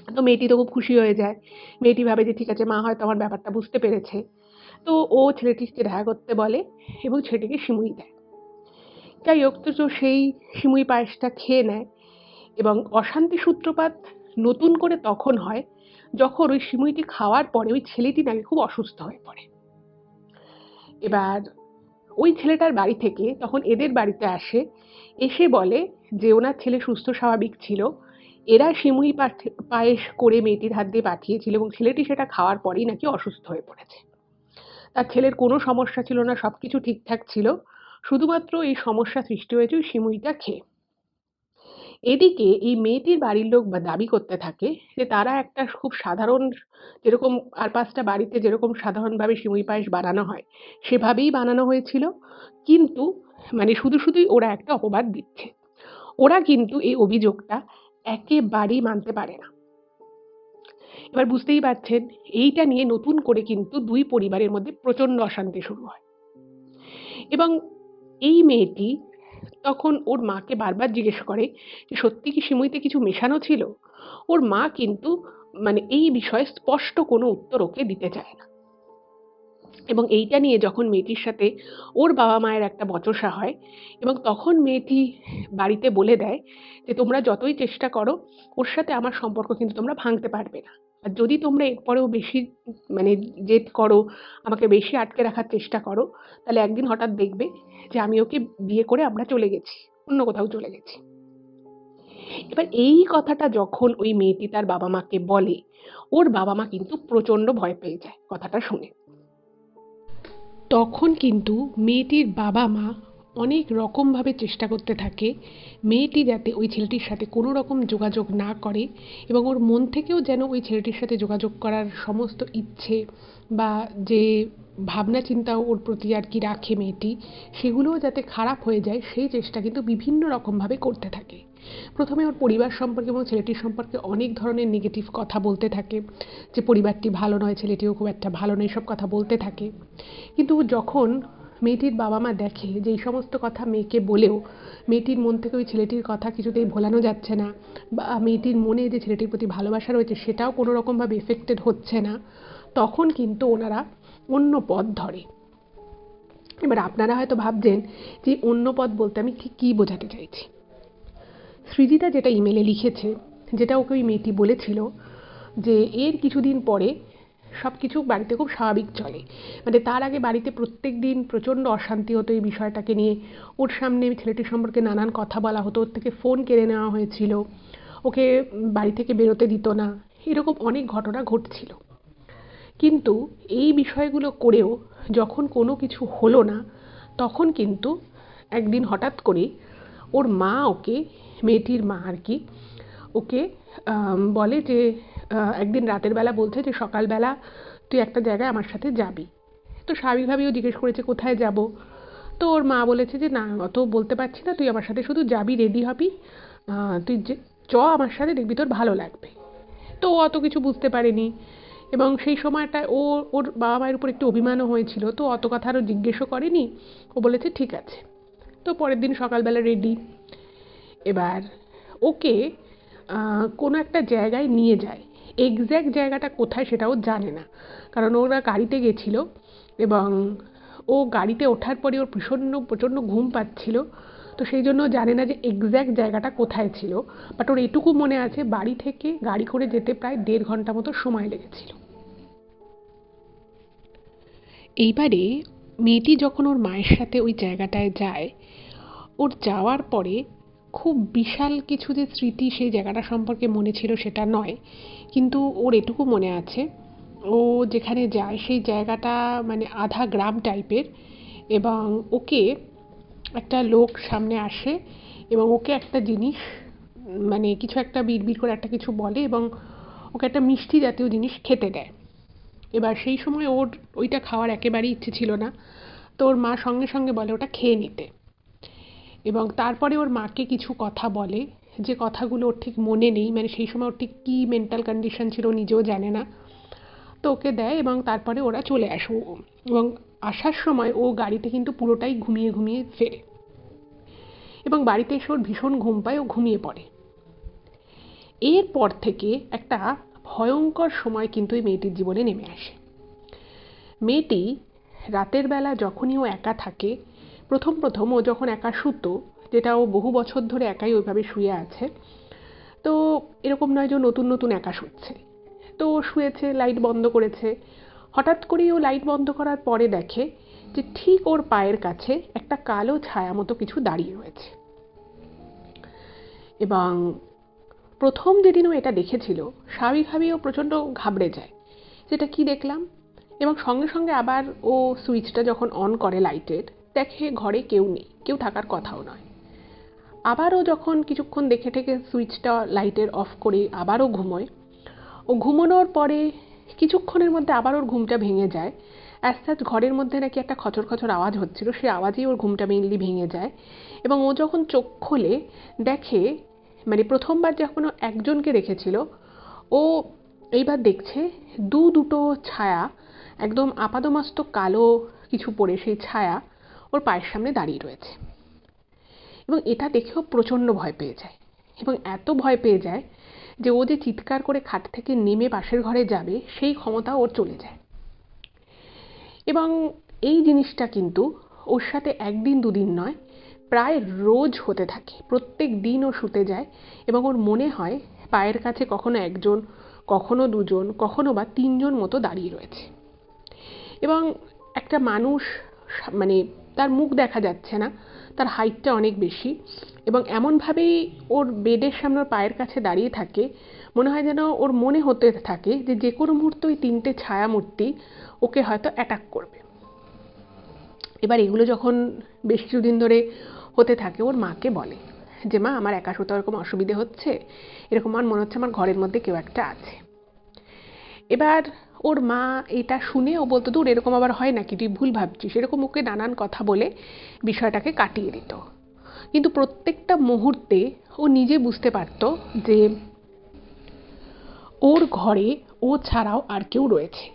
Speaker 1: তো মেয়েটি তো খুব খুশি হয়ে যায়। মেয়েটি ভাবে যে ঠিক আছে, মা হয়তো আমার ব্যাপারটা বুঝতে পেরেছে। তো ও ছেলেটিকে দেখা করতে বলে এবং ছেলেটিকে সিমুই দেয়। যাই হোক, তো সেই সিমুই পায়েসটা খেয়ে নেয় এবং অশান্তি সূত্রপাত নতুন করে তখন হয় যখন ওই সিমুইটি খাওয়ার পরে ওই ছেলেটি নাকি খুব অসুস্থ হয়ে পড়ে। এবার ওই ছেলেটার বাড়ি থেকে তখন এদের বাড়িতে আসে, এসে বলে যে ওনার ছেলে সুস্থ স্বাভাবিক ছিল এরা সিমুই পায়েস করে মেয়েটির হাত দিয়ে পাঠিয়েছিল এবং ছেলেটি সেটা খাওয়ার পরেই নাকি অসুস্থ হয়ে পড়েছে। তার ছেলের কোনো সমস্যা ছিল না, সবকিছু ঠিকঠাক ছিল, শুধুমাত্র এই সমস্যা সৃষ্টি হয়েছে ওই সিমুইটা খেয়ে। এদিকে এই মেয়েটির বাড়ির লোক দাবি করতে থাকে যে তারা একটা খুব সাধারণ, যেরকম আর পাঁচটা বাড়িতে যেরকম সাধারণভাবে সিমুই পায়েস বানানো হয় সেভাবেই বানানো হয়েছিল, কিন্তু মানে শুধুই ওরা একটা অপবাদ দিচ্ছে। ওরা কিন্তু এই অভিযোগটা একেবারেই মানতে পারে না। এবার বুঝতেই পারছেন, এইটা নিয়ে নতুন করে কিন্তু দুই পরিবারের মধ্যে প্রচণ্ড অশান্তি শুরু হয় এবং এই মেয়েটি তখন ওর মাকে বারবার জিজ্ঞেস করে যে সত্যি কি সিমুইতে কিছু মেশানো ছিল। ওর মা কিন্তু মানে এই বিষয়ে স্পষ্ট কোনো উত্তর ওকে দিতে চায় না এবং এইটা নিয়ে যখন মেয়েটির সাথে ওর বাবা মায়ের একটা বচসা হয় এবং তখন মেয়েটি বাড়িতে বলে দেয় যে তোমরা যতই চেষ্টা করো ওর সাথে আমার সম্পর্ক কিন্তু তোমরা ভাঙতে পারবে না, আর যদি তোমরা এরপরেও বেশি মানে জেদ করো, আমাকে বেশি আটকে রাখার চেষ্টা করো, তাহলে একদিন হঠাৎ দেখবে যে আমি ওকে বিয়ে করে আমরা চলে গেছি, অন্য কোথাও চলে গেছি। এবার এই কথাটা যখন ওই মেয়েটি তার বাবা মাকে বলে, ওর বাবা মা কিন্তু প্রচণ্ড ভয় পেয়ে যায় কথাটা শুনে। তখন কিন্তু মেয়েটির বাবা মা অনেক রকমভাবে চেষ্টা করতে থাকে মেয়েটি যাতে ওই ছেলেটির সাথে কোনো রকম যোগাযোগ না করে এবং ওর মন থেকেও যেন ওই ছেলেটির সাথে যোগাযোগ করার সমস্ত ইচ্ছে বা যে ভাবনা চিন্তা ওর প্রতি আর কি রাখে মেয়েটি, সেগুলোও যাতে খারাপ হয়ে যায় সেই চেষ্টা কিন্তু বিভিন্ন রকমভাবে করতে থাকে। প্রথমে ওর পরিবার সম্পর্কে এবং ছেলেটির সম্পর্কে অনেক ধরনের নেগেটিভ কথা বলতে থাকে, যে পরিবারটি ভালো নয়, ছেলেটিও খুব একটা ভালো নয়, সব কথা বলতে থাকে। কিন্তু যখন মেয়েটির বাবা মা দেখে যে এই সমস্ত কথা মেয়েকে বলেও মেয়েটির মন থেকে ওই ছেলেটির কথা কিছুতেই ভোলানো যাচ্ছে না বা মেয়েটির মনে যে ছেলেটির প্রতি ভালোবাসা রয়েছে সেটাও কোনো রকমভাবে এফেক্টেড হচ্ছে না, তখন কিন্তু ওনারা অন্য পথ ধরে। এবার আপনারা হয়তো ভাবছেন যে অন্য পথ বলতে আমি ঠিক কী বোঝাতে চাইছি। সৃজিতা যেটা ইমেলে লিখেছে, যেটা ওকে ওই মেয়েটি বলেছিল যে এর কিছুদিন পরে সব কিছু বাড়িতে খুব স্বাভাবিক চলে, মানে তার আগে বাড়িতে প্রত্যেক দিন প্রচণ্ড অশান্তি হতো এই বিষয়টাকে নিয়ে। ওর সামনে ছেলেটির সম্পর্কে নানান কথা বলা হতো, ওর থেকে ফোন কেড়ে নেওয়া হয়েছিল, ওকে বাড়ি থেকে বেরোতে দিত না, এরকম অনেক ঘটনা ঘটছিল। কিন্তু এই বিষয়গুলো করেও যখন কোনো কিছু হলো না, তখন কিন্তু একদিন হঠাৎ করে ওর মা ওকে, মেয়েটির মা আর কি, ওকে বলে যে একদিন রাতের বেলা বলছে যে সকালবেলা তুই একটা জায়গায় আমার সাথে যাবি। তো স্বাভাবিকভাবেই ও জিজ্ঞেস করেছে কোথায় যাব। তো ওর মা বলেছে যে না অত বলতে পারছি না, তুই আমার সাথে শুধু যাবি, রেডি হবি, তুই যে আমার সাথে, দেখবি তোর ভালো লাগবে। তো ও অত কিছু বুঝতে পারেনি এবং সেই সময়টা ও ওর বাবা মায়ের উপর একটু অভিমানও হয়েছিল, তো অত কথা আরও জিজ্ঞেসও করেনি, ও বলেছে ঠিক আছে। তো পরের দিন সকালবেলা রেডি। এবার ওকে কোনো একটা জায়গায় নিয়ে যায়, এক্স্যাক্ট জায়গাটা কোথায় সেটাও জানে না, কারণ ওরা গাড়িতে গেছিল এবং ও গাড়িতে ওঠার পরে ওর প্রচণ্ড ঘুম পাচ্ছিল, তো সেই জন্য জানে না যে এক্স্যাক্ট জায়গাটা কোথায় ছিল। বাট ওর এটুকু মনে আছে বাড়ি থেকে গাড়ি করে যেতে প্রায় 1.5 ঘন্টা মতো সময় লেগেছিল। এইবারে মেয়েটি যখন ওর মায়ের সাথে ওই জায়গাটায় যায়, ওর যাওয়ার পরে খুব বিশাল কিছু যে স্মৃতি সেই জায়গাটা সম্পর্কে মনে ছিল সেটা নয়, কিন্তু ওর এটুকু মনে আছে ও যেখানে যায় সেই জায়গাটা মানে আধা গ্রাম টাইপের এবং ওকে একটা লোক সামনে আসে এবং ওকে একটা জিনিস মানে কিছু একটা বিড়বিড় করে একটা কিছু বলে এবং ওকে একটা মিষ্টি জাতীয় জিনিস খেতে দেয়। এবার সেই সময় ওর ওইটা খাওয়ার একেবারেই ইচ্ছে ছিল না, তো ওর মা সঙ্গে সঙ্গে বলে ওটা খেয়ে নিতে এবং তারপরে ওর মাকে কিছু কথা বলে যে কথাগুলো ওর ঠিক মনে নেই, মানে সেই সময় ওর ঠিক কী মেন্টাল কন্ডিশন ছিল নিজেও জানে না। তো ওকে দেয় এবং তারপরে ওরা চলে আসে এবং আসার সময় ও গাড়িতে কিন্তু পুরোটাই ঘুমিয়ে ঘুমিয়ে ফেরে এবং বাড়িতে এসে ওর ভীষণ ঘুম পায়, ও ঘুমিয়ে পড়ে। এরপর থেকে একটা ভয়ঙ্কর সময় কিন্তু এই মেয়েটির জীবনে নেমে আসে। মেয়েটি রাতের বেলা যখনই ও একা থাকে, প্রথম ও যখন একা শুতো, যেটা ও বহু বছর ধরে একাই ওইভাবে শুয়ে আছে, তো এরকম নয় যে নতুন নতুন একা শুচ্ছে, তো ও শুয়েছে, লাইট বন্ধ করেছে, হঠাৎ করেই ও লাইট বন্ধ করার পরে দেখে যে ঠিক ওর পায়ের কাছে একটা কালো ছায়া মতো কিছু দাঁড়িয়ে রয়েছে এবং প্রথম যেদিন ও এটা দেখেছিল স্বাভাবিকভাবেই ও প্রচণ্ড ঘাবড়ে যায়, যেটা কি দেখলাম, এবং সঙ্গে সঙ্গে আবার ও সুইচটা যখন অন করে লাইটের, দেখে ঘরে কেউ নেই, কেউ থাকার কথাও নয়। আবারও যখন কিছুক্ষণ দেখে ঠেকে সুইচটা লাইটের অফ করে আবারও ঘুমোয়, ও ঘুমানোর পরে কিছুক্ষণের মধ্যে আবার ওর ঘুমটা ভেঙে যায়। অ্যাজ সাচ ঘরের মধ্যে নাকি একটা খচর খচর আওয়াজ হচ্ছিল, সেই আওয়াজেই ওর ঘুমটা মেইনলি ভেঙে যায়। এবং ও যখন চোখ খোলে দেখে, মানে প্রথমবার যখন ও একজনকে দেখেছিল, ও এইবার দেখছে দুটো ছায়া, একদম আপাদমস্তক কালো কিছু পরে সেই ছায়া ওর পায়ের সামনে দাঁড়িয়ে রয়েছে। এবং এটা দেখেও প্রচণ্ড ভয় পেয়ে যায়, এবং এত ভয় পেয়ে যায় যে ও যে চিৎকার করে খাট থেকে নেমে পাশের ঘরে যাবে সেই ক্ষমতা ওর চলে যায়। এবং এই জিনিসটা কিন্তু ওর সাথে একদিন দুদিন নয়, প্রায় রোজ হতে থাকে। প্রত্যেক দিন ও শুতে যায় এবং ওর মনে হয় পায়ের কাছে কখনো একজন, কখনো দুজন, কখনো বা তিনজন মতো দাঁড়িয়ে রয়েছে। এবং একটা মানুষ, মানে তার মুখ দেখা যাচ্ছে না, তার হাইটটা অনেক বেশি, এবং এমনভাবেই ওর বেডের সামনে ওর পায়ের কাছে দাঁড়িয়ে থাকে, মনে হয় যেন ওর মনে হতে থাকে যে যে কোনো মুহূর্তে ওই তিনটে ছায়ামূর্তি ওকে হয়তো অ্যাটাক করবে। এবার এগুলো যখন বেশ কিছুদিন ধরে হতে থাকে, ওর মাকে বলে যে মা, আমার একা শুতে এরকম অসুবিধে হচ্ছে, এরকম আমার মনে হচ্ছে আমার ঘরের মধ্যে কেউ একটা আছে। এবার ওর মা এটা শুনে ও বলতো, দূর, এরকম আবার হয় নাকি, তুই ভুল ভাবছিস, এরকম ওকে নানান কথা বলে বিষয়টাকে কাটিয়ে দিত। কিন্তু প্রত্যেকটা মুহূর্তে ও নিজে বুঝতে পারত যে ওর ঘরে ও ছাড়াও আর কেউ রয়েছে।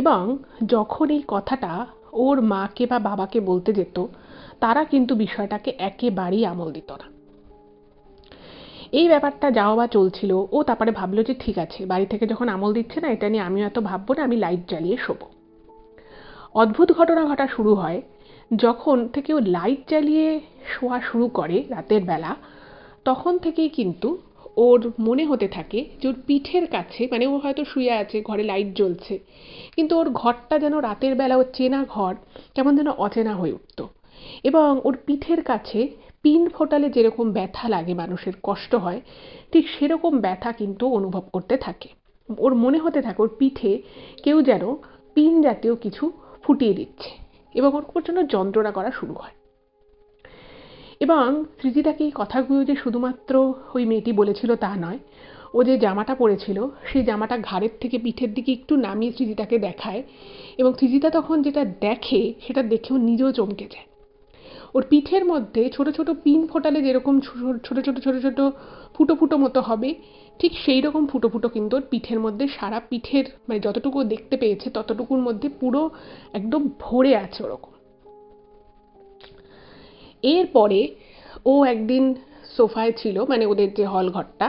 Speaker 1: এবং যখন এই কথাটা ওর মাকে বা বাবাকে বলতে যেত, তারা কিন্তু বিষয়টাকে একেবারেই আমল দিত না। এই ব্যাপারটা যাওয়া বা চলছিল, ও তারপরে ভাবলো যে ঠিক আছে, বাড়ি থেকে যখন আমল দিচ্ছে না, এটা নিয়ে আমিও এত ভাববো না, আমি লাইট জ্বালিয়ে শোবো। অদ্ভুত ঘটনা ঘটা শুরু হয় যখন থেকে ও লাইট জ্বালিয়ে শোয়া শুরু করে রাতের বেলা। তখন থেকেই কিন্তু ওর মনে হতে থাকে যে ওর পিঠের কাছে, মানে ও হয়তো শুয়ে আছে, ঘরে লাইট জ্বলছে, কিন্তু ওর ঘরটা যেন রাতের বেলা ওর চেনা ঘর কেমন যেন অচেনা হয়ে উঠত। এবং ওর পিঠের কাছে পিন ফোটালে যেরকম ব্যথা লাগে, মানুষের কষ্ট হয়, ঠিক সেরকম ব্যথা কিন্তু অনুভব করতে থাকে। ওর মনে হতে থাকে ওর পিঠে কেউ যেন পিন জাতীয় কিছু ফুটিয়ে দিচ্ছে, এবং ওর প্রচণ্ড যন্ত্রণা করা শুরু হয়। এবং সৃজিতাকে এই কথাগুলো যে শুধুমাত্র ওই মেয়েটি বলেছিল তা নয়, ও যে জামাটা পরেছিল সেই জামাটা ঘাড়ের থেকে পিঠের দিকে একটু নামিয়ে সৃজিতাকে দেখায়, এবং সৃজিতা তখন যেটা দেখে সেটা দেখেও নিজেও চমকে যায়। ওর পিঠের মধ্যে ছোট ছোট পিন ফোটালে যেরকম ছোট ছোট ছোট ছোট ফুটো ফুটো মতো হবে, ঠিক সেই রকম ফুটো ফুটো কিন্তু ওর পিঠের মধ্যে, সারা পিঠের, মানে যতটুকু দেখতে পেয়েছে ততটুকুর মধ্যে পুরো একদম ভরে আছে ওরকম। এরপরে ও একদিন সোফায় ছিল, মানে ওদের যে হল ঘরটা,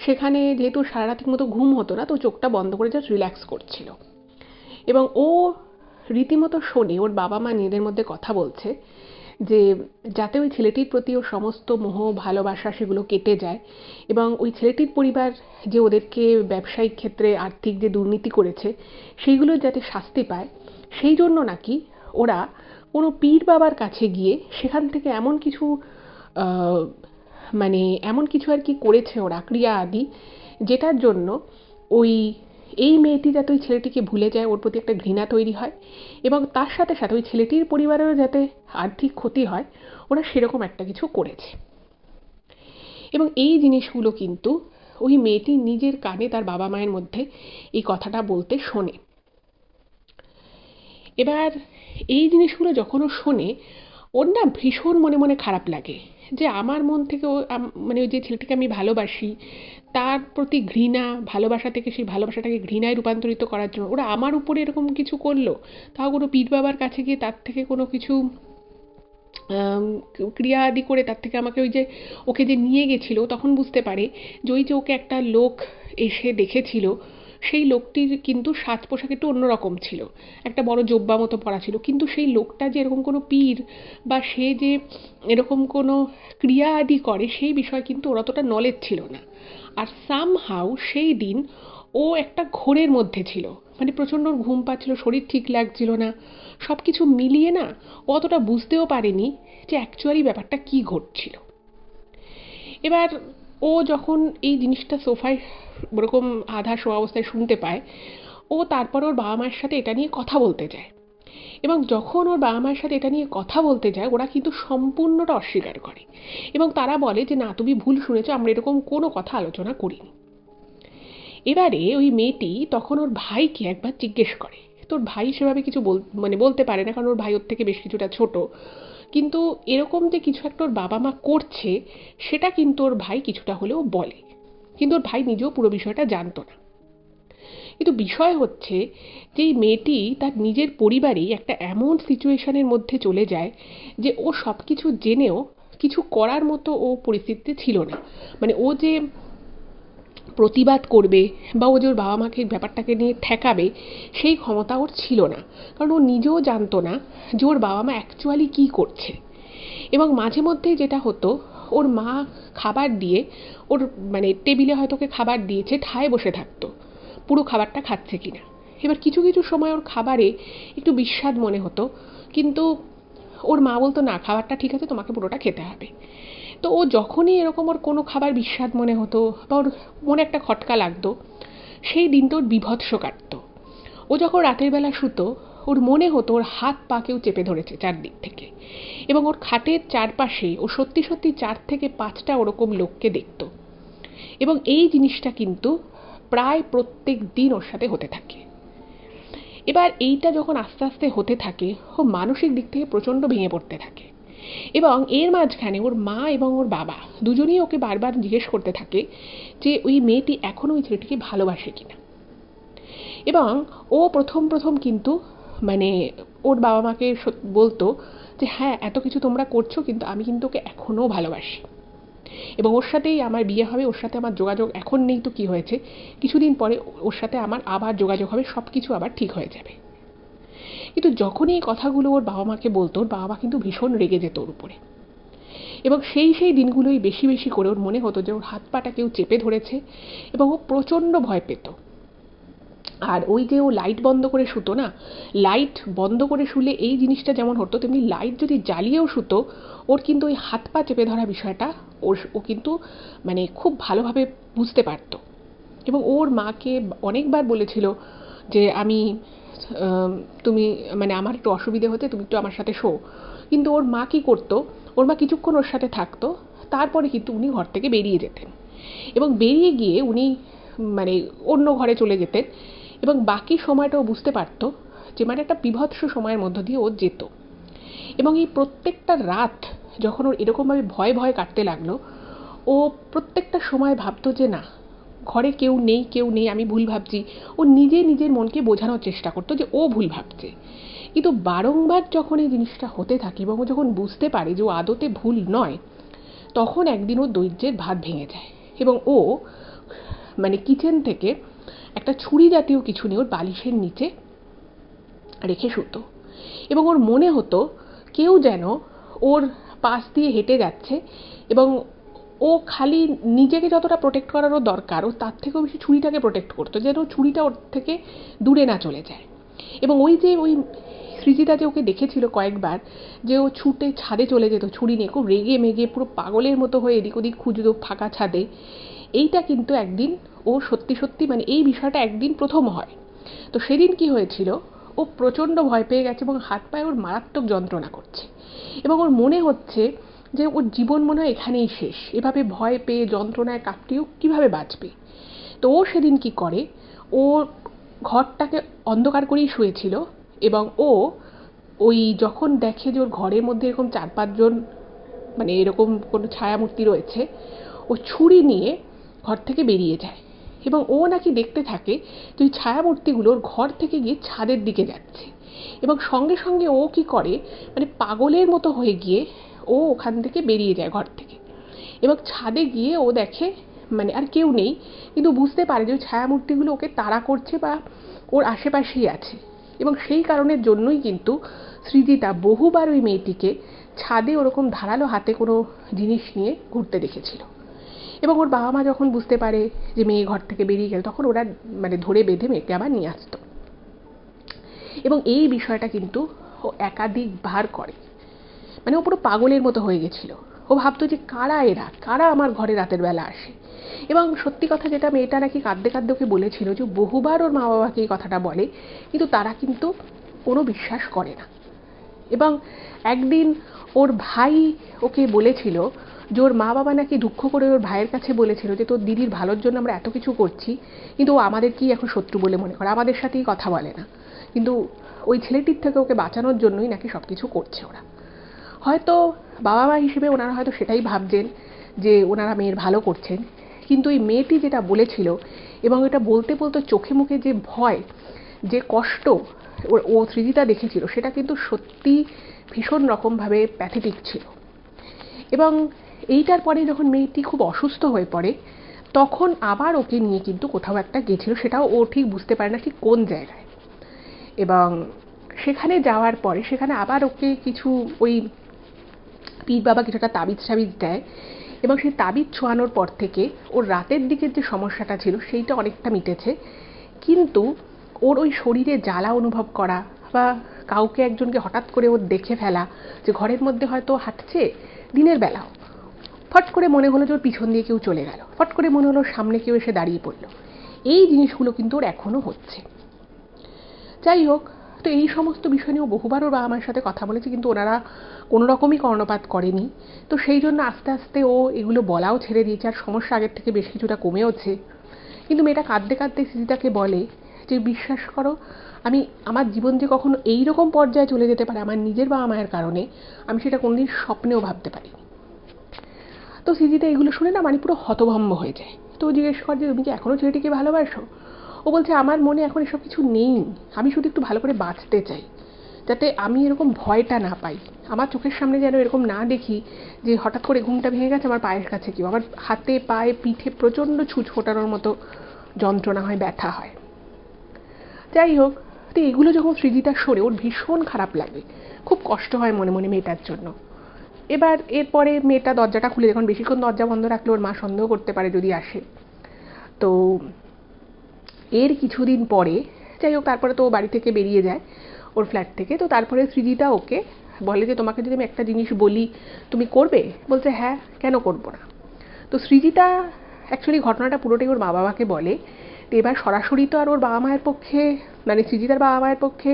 Speaker 1: সেখানে যেহেতু সারা রাত মতো ঘুম হতো না, তো চোখটা বন্ধ করে জাস্ট রিল্যাক্স করছিল। এবং ও রীতিমতো শোনে ওর বাবা মা নিজেদের মধ্যে কথা বলছে যে যাতে ওই ছেলেটির প্রতি ওর সমস্ত মোহ ভালোবাসা সেগুলো কেটে যায়, এবং ওই ছেলেটির পরিবার যে ওদেরকে ব্যবসায়িক ক্ষেত্রে আর্থিক যে দুর্নীতি করেছে সেইগুলোর যাতে শাস্তি পায়, সেই জন্য নাকি ওরা কোনো পীর বাবার কাছে গিয়ে সেখান থেকে এমন কিছু মানে এমন কিছু আর কি করেছে ওরা, ক্রিয়া আদি, যেটার জন্য ওই এই মেয়েটি যাতে ওই ছেলেটিকে ভুলে যায়, ওর প্রতি একটা ঘৃণা তৈরি হয়, এবং তার সাথে সাথে ওই ছেলেটির পরিবারেরও যাতে আর্থিক ক্ষতি হয়, ওরা সেরকম একটা কিছু করেছে। এবং এই জিনিসগুলো কিন্তু ওই মেয়েটি নিজের কানে তার বাবা মায়ের মধ্যে এই কথাটা বলতে শোনে। এবার এই জিনিসগুলো যখন ও শোনে, ওর না ভীষণ মনে মনে খারাপ লাগে যে আমার মন থেকে ও মানে ওই যে ছেলেটিকে আমি ভালোবাসি, তার প্রতি ঘৃণা, ভালোবাসা থেকে সেই ভালোবাসাটাকে ঘৃণায় রূপান্তরিত করার জন্য ওরা আমার উপরে এরকম কিছু করলো, তাও কোনো পীর বাবার কাছে গিয়ে তার থেকে কোনো কিছু ক্রিয়া আদি করে তার থেকে আমাকে ওই যে ওকে যে নিয়ে গেছিলো, তখন বুঝতে পারে যে ওই যে ওকে একটা লোক এসে দেখেছিল, সেই লোকটির কিন্তু সাজ পোশাক একটু অন্যরকম ছিল, একটা বড় জোব্বা মতো পরা ছিল, কিন্তু সেই লোকটা যে এরকম কোনো পীর বা সে যে এরকম কোনো ক্রিয়া আদি করে সেই বিষয়ে কিন্তু ওর অতটা নলেজ ছিল না। আর সামহাউ সেই দিন ও একটা ঘোরের মধ্যে ছিল, মানে প্রচণ্ড ঘুম পাচ্ছিল, শরীর ঠিক লাগছিল না, সব কিছু মিলিয়ে না ও অতটা বুঝতেও পারেনি যে অ্যাকচুয়ালি ব্যাপারটা কী ঘটছিল। এবার ও যখন এই জিনিসটা সোফায় ওরকম আধা শোয়া অবস্থায় শুনতে পায়, ও তারপর ওর বাবা মায়ের সাথে এটা নিয়ে কথা বলতে যায়। এবং যখন ওর বাবা মায়ের সাথে এটা নিয়ে কথা বলতে যায়, ওরা কিন্তু সম্পূর্ণটা অস্বীকার করে এবং তারা বলে যে না, তুমি ভুল শুনেছো, আমরা এরকম কোনো কথা আলোচনা করিনি। এবারে ওই মেয়েটি তখন ওর ভাইকে একবার জিজ্ঞেস করে। তোর ভাই সেভাবে কিছু বলতে পারে না, কারণ ওর ভাই ওর থেকে বেশ কিছুটা ছোট, কিন্তু এরকম যে কিছু একটা ওর বাবা মা করছে সেটা কিন্তু ওর ভাই কিছুটা হলেও বলে, কিন্তু ওর ভাই নিজেও পুরো বিষয়টা জানতো না। কিন্তু বিষয় হচ্ছে যে এই মেয়েটি তার নিজের পরিবারেই একটা এমন সিচুয়েশনের মধ্যে চলে যায় যে ও সব কিছু জেনেও কিছু করার মতো ও পরিস্থিতিতে ছিল না। মানে ও যে প্রতিবাদ করবে বা ও যে ওর বাবা মাকে ব্যাপারটাকে নিয়ে ঠেকাবে, সেই ক্ষমতা ওর ছিল না, কারণ ও নিজেও জানতো না যে ওর বাবা মা অ্যাকচুয়ালি কী করছে। এবং মাঝে মধ্যে যেটা হতো, ওর মা খাবার দিয়ে ওর টেবিলে হয়তো ওকে খাবার দিয়েছে, ঠায় বসে থাকতো পুরো খাবারটা খাচ্ছে কিনা। এবার কিছু কিছু সময় ওর খাবারে একটু বিস্বাদ মনে হতো, কিন্তু ওর মা বলতো না, খাবারটা ঠিক আছে, তোমাকে পুরোটা খেতে হবে। তো ও যখনই এরকম ওর কোনো খাবার বিস্বাদ মনে হতো বা ওর মনে একটা খটকা লাগতো, সেই দিনটা ওর বীভৎস কাটতো। ও যখন রাতের বেলা শুতো, ওর মনে হতো ওর হাত পা কেউ চেপে ধরেছে চারদিক থেকে, এবং ওর খাটের চারপাশে ও সত্যি সত্যি 4 থেকে 5টা ওরকম লোককে দেখতো। এবং এই জিনিসটা কিন্তু প্রায় প্রত্যেক দিন ওর সাথে হতে থাকে। এবার এইটা যখন আস্তে আস্তে হতে থাকে, ও মানসিক দিক থেকে প্রচণ্ড ভেঙে পড়তে থাকে। এবং এর মাঝখানে ওর মা এবং ওর বাবা দুজনেই ওকে বারবার জিজ্ঞেস করতে থাকে যে ওই মেয়েটি এখনও ওই ছেলেটিকে ভালোবাসে কিনা। এবং ও প্রথম প্রথম কিন্তু ওর বাবা মাকে বলতো যে হ্যাঁ, এত কিছু তোমরা করছো, কিন্তু আমি কিন্তু ওকে এখনও ভালোবাসি এবং ওর সাথেই আমার বিয়ে হবে, ওর সাথে আমার যোগাযোগ এখন নেই তো কি হয়েছে, কিছুদিন পরে ওর সাথে আমার আবার যোগাযোগ হবে, সব কিছু আবার ঠিক হয়ে যাবে। কিন্তু যখনই এই কথাগুলো ওর বাবা মাকে বলতো, ওর বাবা মা কিন্তু ভীষণ রেগে যেত ওর উপরে। এবং সেই দিনগুলোই বেশি বেশি করে ওর মনে হতো যে ওর হাত পাটা কেউ চেপে ধরেছে, এবং ও প্রচণ্ড ভয় পেত। আর ওই যে ও লাইট বন্ধ করে শুতো না, লাইট বন্ধ করে শুলে এই জিনিসটা যেমন হতো, তেমনি লাইট যদি জ্বালিয়েও শুতো, ওর কিন্তু ওই হাত পা চেপে ধরা বিষয়টা ও কিন্তু খুব ভালোভাবে বুঝতে পারতো। এবং ওর মাকে অনেকবার বলেছিল যে আমি তুমি আমার একটু অসুবিধে হতে, তুমি একটু আমার সাথে শো। কিন্তু ওর মা কী করতো, ওর মা কিছুক্ষণ ওর সাথে থাকতো, তারপরে কিন্তু উনি ঘর থেকে বেরিয়ে যেতেন এবং বেরিয়ে গিয়ে উনি অন্য ঘরে চলে যেতেন। এবং বাকি সময়টা ও বুঝতে পারতো যে একটা বীভৎস সময়ের মধ্য দিয়ে ও যেত। এবং এই প্রত্যেকটা রাত যখন ওর এরকমভাবে ভয় ভয় কাটতে লাগলো, ও প্রত্যেকটা সময় ভাবতো যে না, ঘরে কেউ নেই, কেউ নেই, আমি ভুল ভাবছি। ও নিজে নিজের মনকে বোঝানোর চেষ্টা করতো যে ও ভুল ভাবছে। কিন্তু বারংবার যখন এই জিনিসটা হতে থাকে এবং ও যখন বুঝতে পারে যে ও আদতে ভুল নয়, তখন একদিন ওর ধৈর্যের ভাত ভেঙে যায় এবং ও কিচেন থেকে একটা ছুরি জাতীয় কিছু নিয়ে ওর বালিশের নিচে রেখে শুতো। এবং ওর মনে হতো কেউ যেন ওর পাশ দিয়ে হেঁটে যাচ্ছে, এবং ও খালি নিজেকে যতটা প্রোটেক্ট করারও দরকার, ও তার থেকেও বেশি ছুরিটাকে প্রোটেক্ট করতো, যেন ছুরিটা ওর থেকে দূরে না চলে যায়। এবং ওই সৃজিতা যে ওকে দেখেছিল কয়েকবার, যে ও ছুটে ছাদে চলে যেত ছুরি নিয়ে, খুব রেগে মেগে পুরো পাগলের মতো হয়ে এদিক ওদিক খুঁজতো ফাঁকা ছাদে, এইটা কিন্তু একদিন ও সত্যি সত্যি এই বিষয়টা একদিন প্রথম হয়। তো সেদিন কি হয়েছিল, ও প্রচণ্ড ভয় পেয়ে গেছে এবং হাত পায়ে ওর মারাত্মক যন্ত্রণা করছে, এবং ওর মনে হচ্ছে যে ওর জীবন মনে হয় এখানেই শেষ, এভাবে ভয় পেয়ে যন্ত্রণায় কাটিয়েও কীভাবে বাঁচবে। তো ও সেদিন কি করে, ও ঘরটাকে অন্ধকার করেই শুয়েছিল, এবং ও ওই যখন দেখে যে ওর ঘরের মধ্যে এরকম 4-5 জন এরকম কোনো ছায়ামূর্তি রয়েছে, ও ছুরি নিয়ে ঘর থেকে বেরিয়ে যায়। এবং ও নাকি দেখতে থাকে যে ওই ছায়ামূর্তিগুলো ওর ঘর থেকে গিয়ে ছাদের দিকে যাচ্ছে, এবং সঙ্গে সঙ্গে ও কি করে, পাগলের মতো হয়ে গিয়ে ও ওখান থেকে বেরিয়ে যায় ঘর থেকে, এবং ছাদে গিয়ে ও দেখে আর কেউ নেই, কিন্তু বুঝতে পারে যে ওই ছায়ামূর্তিগুলো ওকে তাড়া করছে বা ওর আশেপাশেই আছে। এবং সেই কারণের জন্যই কিন্তু সৃজিতা বহুবার ওই মেয়েটিকে ছাদে ওরকম ধারালো হাতে কোনো জিনিস নিয়ে ঘুরতে দেখেছিল। এবং ওর বাবা মা যখন বুঝতে পারে যে মেয়ে ঘর থেকে বেরিয়ে গেল, তখন ওরা ধরে বেঁধে মেয়েকে আবার নিয়ে আসতো। এবং এই বিষয়টা কিন্তু ও একাধিকবার করে, ও পুরো পাগলের মতো হয়ে গেছিল। ও ভাবতো যে কারা আমার ঘরে রাতের বেলা আসে। এবং সত্যি কথা যেটা, মেয়েটা নাকি কাঁদতে কাঁদতে ওকে বলেছিল যে বহুবার ওর মা বাবাকে এই কথাটা বলে, কিন্তু তারা কিন্তু কোনো বিশ্বাস করে না। এবং একদিন ওর ভাই ওকে বলেছিল যে ওর মা বাবা নাকি দুঃখ করে ওর ভাইয়ের কাছে বলেছিল যে তোর দিদির ভালোর জন্য আমরা এত কিছু করছি, কিন্তু ও আমাদেরকেই এখন শত্রু বলে মনে করে, আমাদের সাথেই কথা বলে না, কিন্তু ওই ছেলেটির থেকে ওকে বাঁচানোর জন্যই নাকি সব কিছু করছে ওরা। হয়তো বাবা মা হিসেবে ওনারা হয়তো সেটাই ভাবছেন যে ওনারা মেয়ের ভালো করছেন, কিন্তু এই মেয়েটি যেটা বলেছিল এবং এটা বলতে বলতে চোখে মুখে যে ভয়, যে কষ্ট ও সৃজিতা দেখেছিল, সেটা কিন্তু সত্যি ভীষণ রকমভাবে প্যাথেটিক ছিল। এবং এইটার পরে যখন মেয়েটি খুব অসুস্থ হয়ে পড়ে, তখন আবার ওকে নিয়ে কিন্তু কোথাও একটা গেছিল, সেটাও ও ঠিক বুঝতে পারে না ঠিক কোন জায়গায়। এবং সেখানে যাওয়ার পরে সেখানে আবার ওকে কিছু ওই পীর বাবা কিছুটা তাবিজ টাবিজ দেয়, এবং সেই তাবিজ ছোঁয়ানোর পর থেকে ওর রাতের দিকের যে সমস্যাটা ছিল সেইটা অনেকটা মিটেছে। কিন্তু ওর ওই শরীরে জ্বালা অনুভব করা বা কাউকে একজনকে হঠাৎ করে ওর দেখে ফেলা, যে ঘরের মধ্যে হয়তো হাঁটছে দিনের বেলাও, ফট করে মনে হলো যে ওর পিছন দিয়ে কেউ চলে গেল, ফট করে মনে হলো সামনে কেউ এসে দাঁড়িয়ে পড়লো, এই জিনিসগুলো কিন্তু ওর এখনো হচ্ছে। যাই হোক, তো এই সমস্ত বিষয় নিয়ে বহুবার ওর বাবা মায়ের সাথে কথা বলেছে, কিন্তু ওনারা কোনো রকমই কর্ণপাত করেনি। তো সেই জন্য আস্তে আস্তে ও এগুলো বলাও ছেড়ে দিয়েছে, আর সমস্যা আগের থেকে বেশ কিছুটা কমেওছে। কিন্তু মেয়েটা কাঁদতে কাঁদতে সৃজিতাকে বলে যে বিশ্বাস করো, আমার জীবন যে কখনো এইরকম পর্যায়ে চলে যেতে পারে আমার নিজের বাবা মায়ের কারণে, আমি সেটা কোনোদিন স্বপ্নেও ভাবতে পারিনি। তো সৃজিতা এগুলো শুনে না পুরো হতভম্ব হয়ে যায়। তো ও জিজ্ঞেস করে যে তুমি কি এখনও ছেলেটিকে ভালোবাসো? ও বলছে আমার মনে এখন এসব কিছু নেই, আমি শুধু একটু ভালো করে বাঁচতে চাই, যাতে আমি এরকম ভয়টা না পাই, আমার চোখের সামনে যেন এরকম না দেখি যে হঠাৎ করে ঘুমটা ভেঙে গেছে, আমার পায়ের কাছে কেউ, আমার হাতে পায়ে পিঠে প্রচণ্ড ছুঁচ ফোটানোর মতো যন্ত্রণা হয়, ব্যথা হয়। যাই হোক, তো এগুলো যখন সৃজিতা শোনে ওর ভীষণ খারাপ লাগে, খুব কষ্ট হয় মনে মনে মেয়েটার জন্য। এবার এরপরে মেয়েটা দরজাটা খুলে, যখন বেশিক্ষণ দরজা বন্ধ রাখলে ওর মা সন্দেহ করতে পারে যদি আসে। তো এর কিছুদিন পরে, যাই হোক, তারপরে তো ও বাড়ি থেকে বেরিয়ে যায় ওর ফ্ল্যাট থেকে। তো তারপরে সৃজিতা ওকে বলে যে তোমাকে যদি আমি একটা জিনিস বলি তুমি করবে? বলছে হ্যাঁ, কেন করবো না। তো সৃজিতা অ্যাকচুয়ালি ঘটনাটা পুরোটাই ওর মা বাবাকে বলে। তো এবার সরাসরি তো আর ওর বাবা মায়ের পক্ষে, সৃজিতার বাবা মায়ের পক্ষে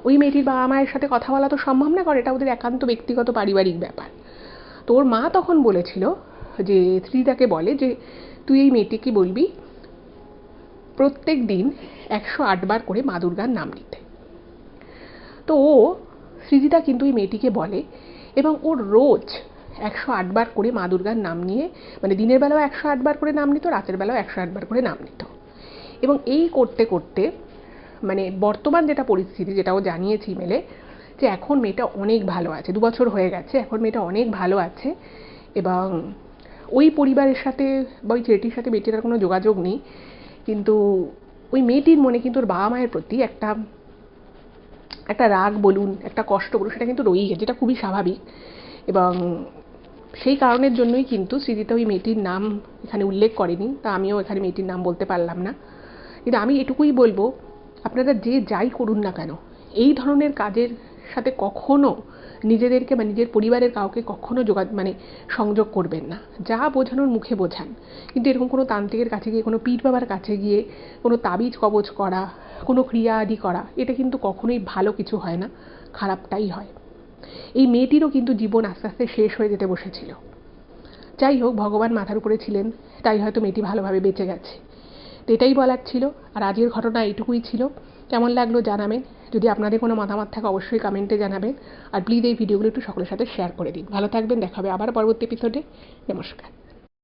Speaker 1: ওই মেয়েটির বাবা মায়ের সাথে কথা বলা তো সম্ভব না, কারণ এটা ওদের একান্ত ব্যক্তিগত পারিবারিক ব্যাপার। তো ওর মা তখন বলেছিল যে সৃজিতাকে বলে যে তুই এই মেয়েটিকে বলবি প্রত্যেক দিন 108 বার করে মা দুর্গার নাম নিতে। তো সৃজিতা কিন্তু এই মেয়েটিকে বলে, এবং ওর রোজ 108 বার করে মা দুর্গার নাম নিয়ে, দিনের বেলাও 108 বার করে নাম নিত, রাতের বেলাও 108 বার করে নাম নিত। এবং এই করতে করতে বর্তমান যেটা পরিস্থিতি, যেটা ও জানিয়েছে ইমেলে, যে এখন মেয়েটা অনেক ভালো আছে, 2 বছর হয়ে গেছে, এখন মেয়েটা অনেক ভালো আছে। এবং ওই পরিবারের সাথে বা ওই ছেলেটির সাথে মেয়েটির আর কোনো যোগাযোগ নেই, কিন্তু ওই মেয়েটির মনে কিন্তু ওর বাবা মায়ের প্রতি একটা রাগ বলুন, একটা কষ্ট বলুন, সেটা কিন্তু রয়েই গেছে, যেটা খুবই স্বাভাবিক। এবং সেই কারণের জন্যই কিন্তু সৃজিতা ওই মেয়েটির নাম এখানে উল্লেখ করেনি, তা আমিও এখানে মেয়েটির নাম বলতে পারলাম না। কিন্তু আমি এটুকুই বলবো, আপনারা যে যাই করুন না কেন, এই ধরনের কাজের সাথে কখনো নিজেদেরকে বা নিজের পরিবারের কাউকে কখনো সংযোগ করবেন না। যা বোঝানোর মুখে বোঝান, কিন্তু এরকম কোনো তান্ত্রিকের কাছে গিয়ে, কোনো পীর বাবার কাছে গিয়ে কোনো তাবিজ কবজ করা, কোনো ক্রিয়া আদি করা, এটা কিন্তু কখনোই ভালো কিছু হয় না, খারাপটাই হয়। এই মেয়েটিরও কিন্তু জীবন আস্তে আস্তে শেষ হয়ে যেতে বসেছিল। যাই হোক, ভগবান মাথার উপরে ছিলেন, তাই হয়তো মেয়েটি ভালোভাবে বেঁচে গেছে। তো এটাই বলার ছিল, আর আজকের ঘটনা এইটুকুই ছিল। কেমন লাগলো জানাবেন, যদি আপনাদের কোনো মতামত থাকে অবশ্যই কমেন্টে জানাবেন, আর প্লিজ এই ভিডিওগুলো একটু সকলের সাথে শেয়ার করে দিন। ভালো থাকবেন, দেখা হবে আবার পরবর্তী এপিসোডে। নমস্কার।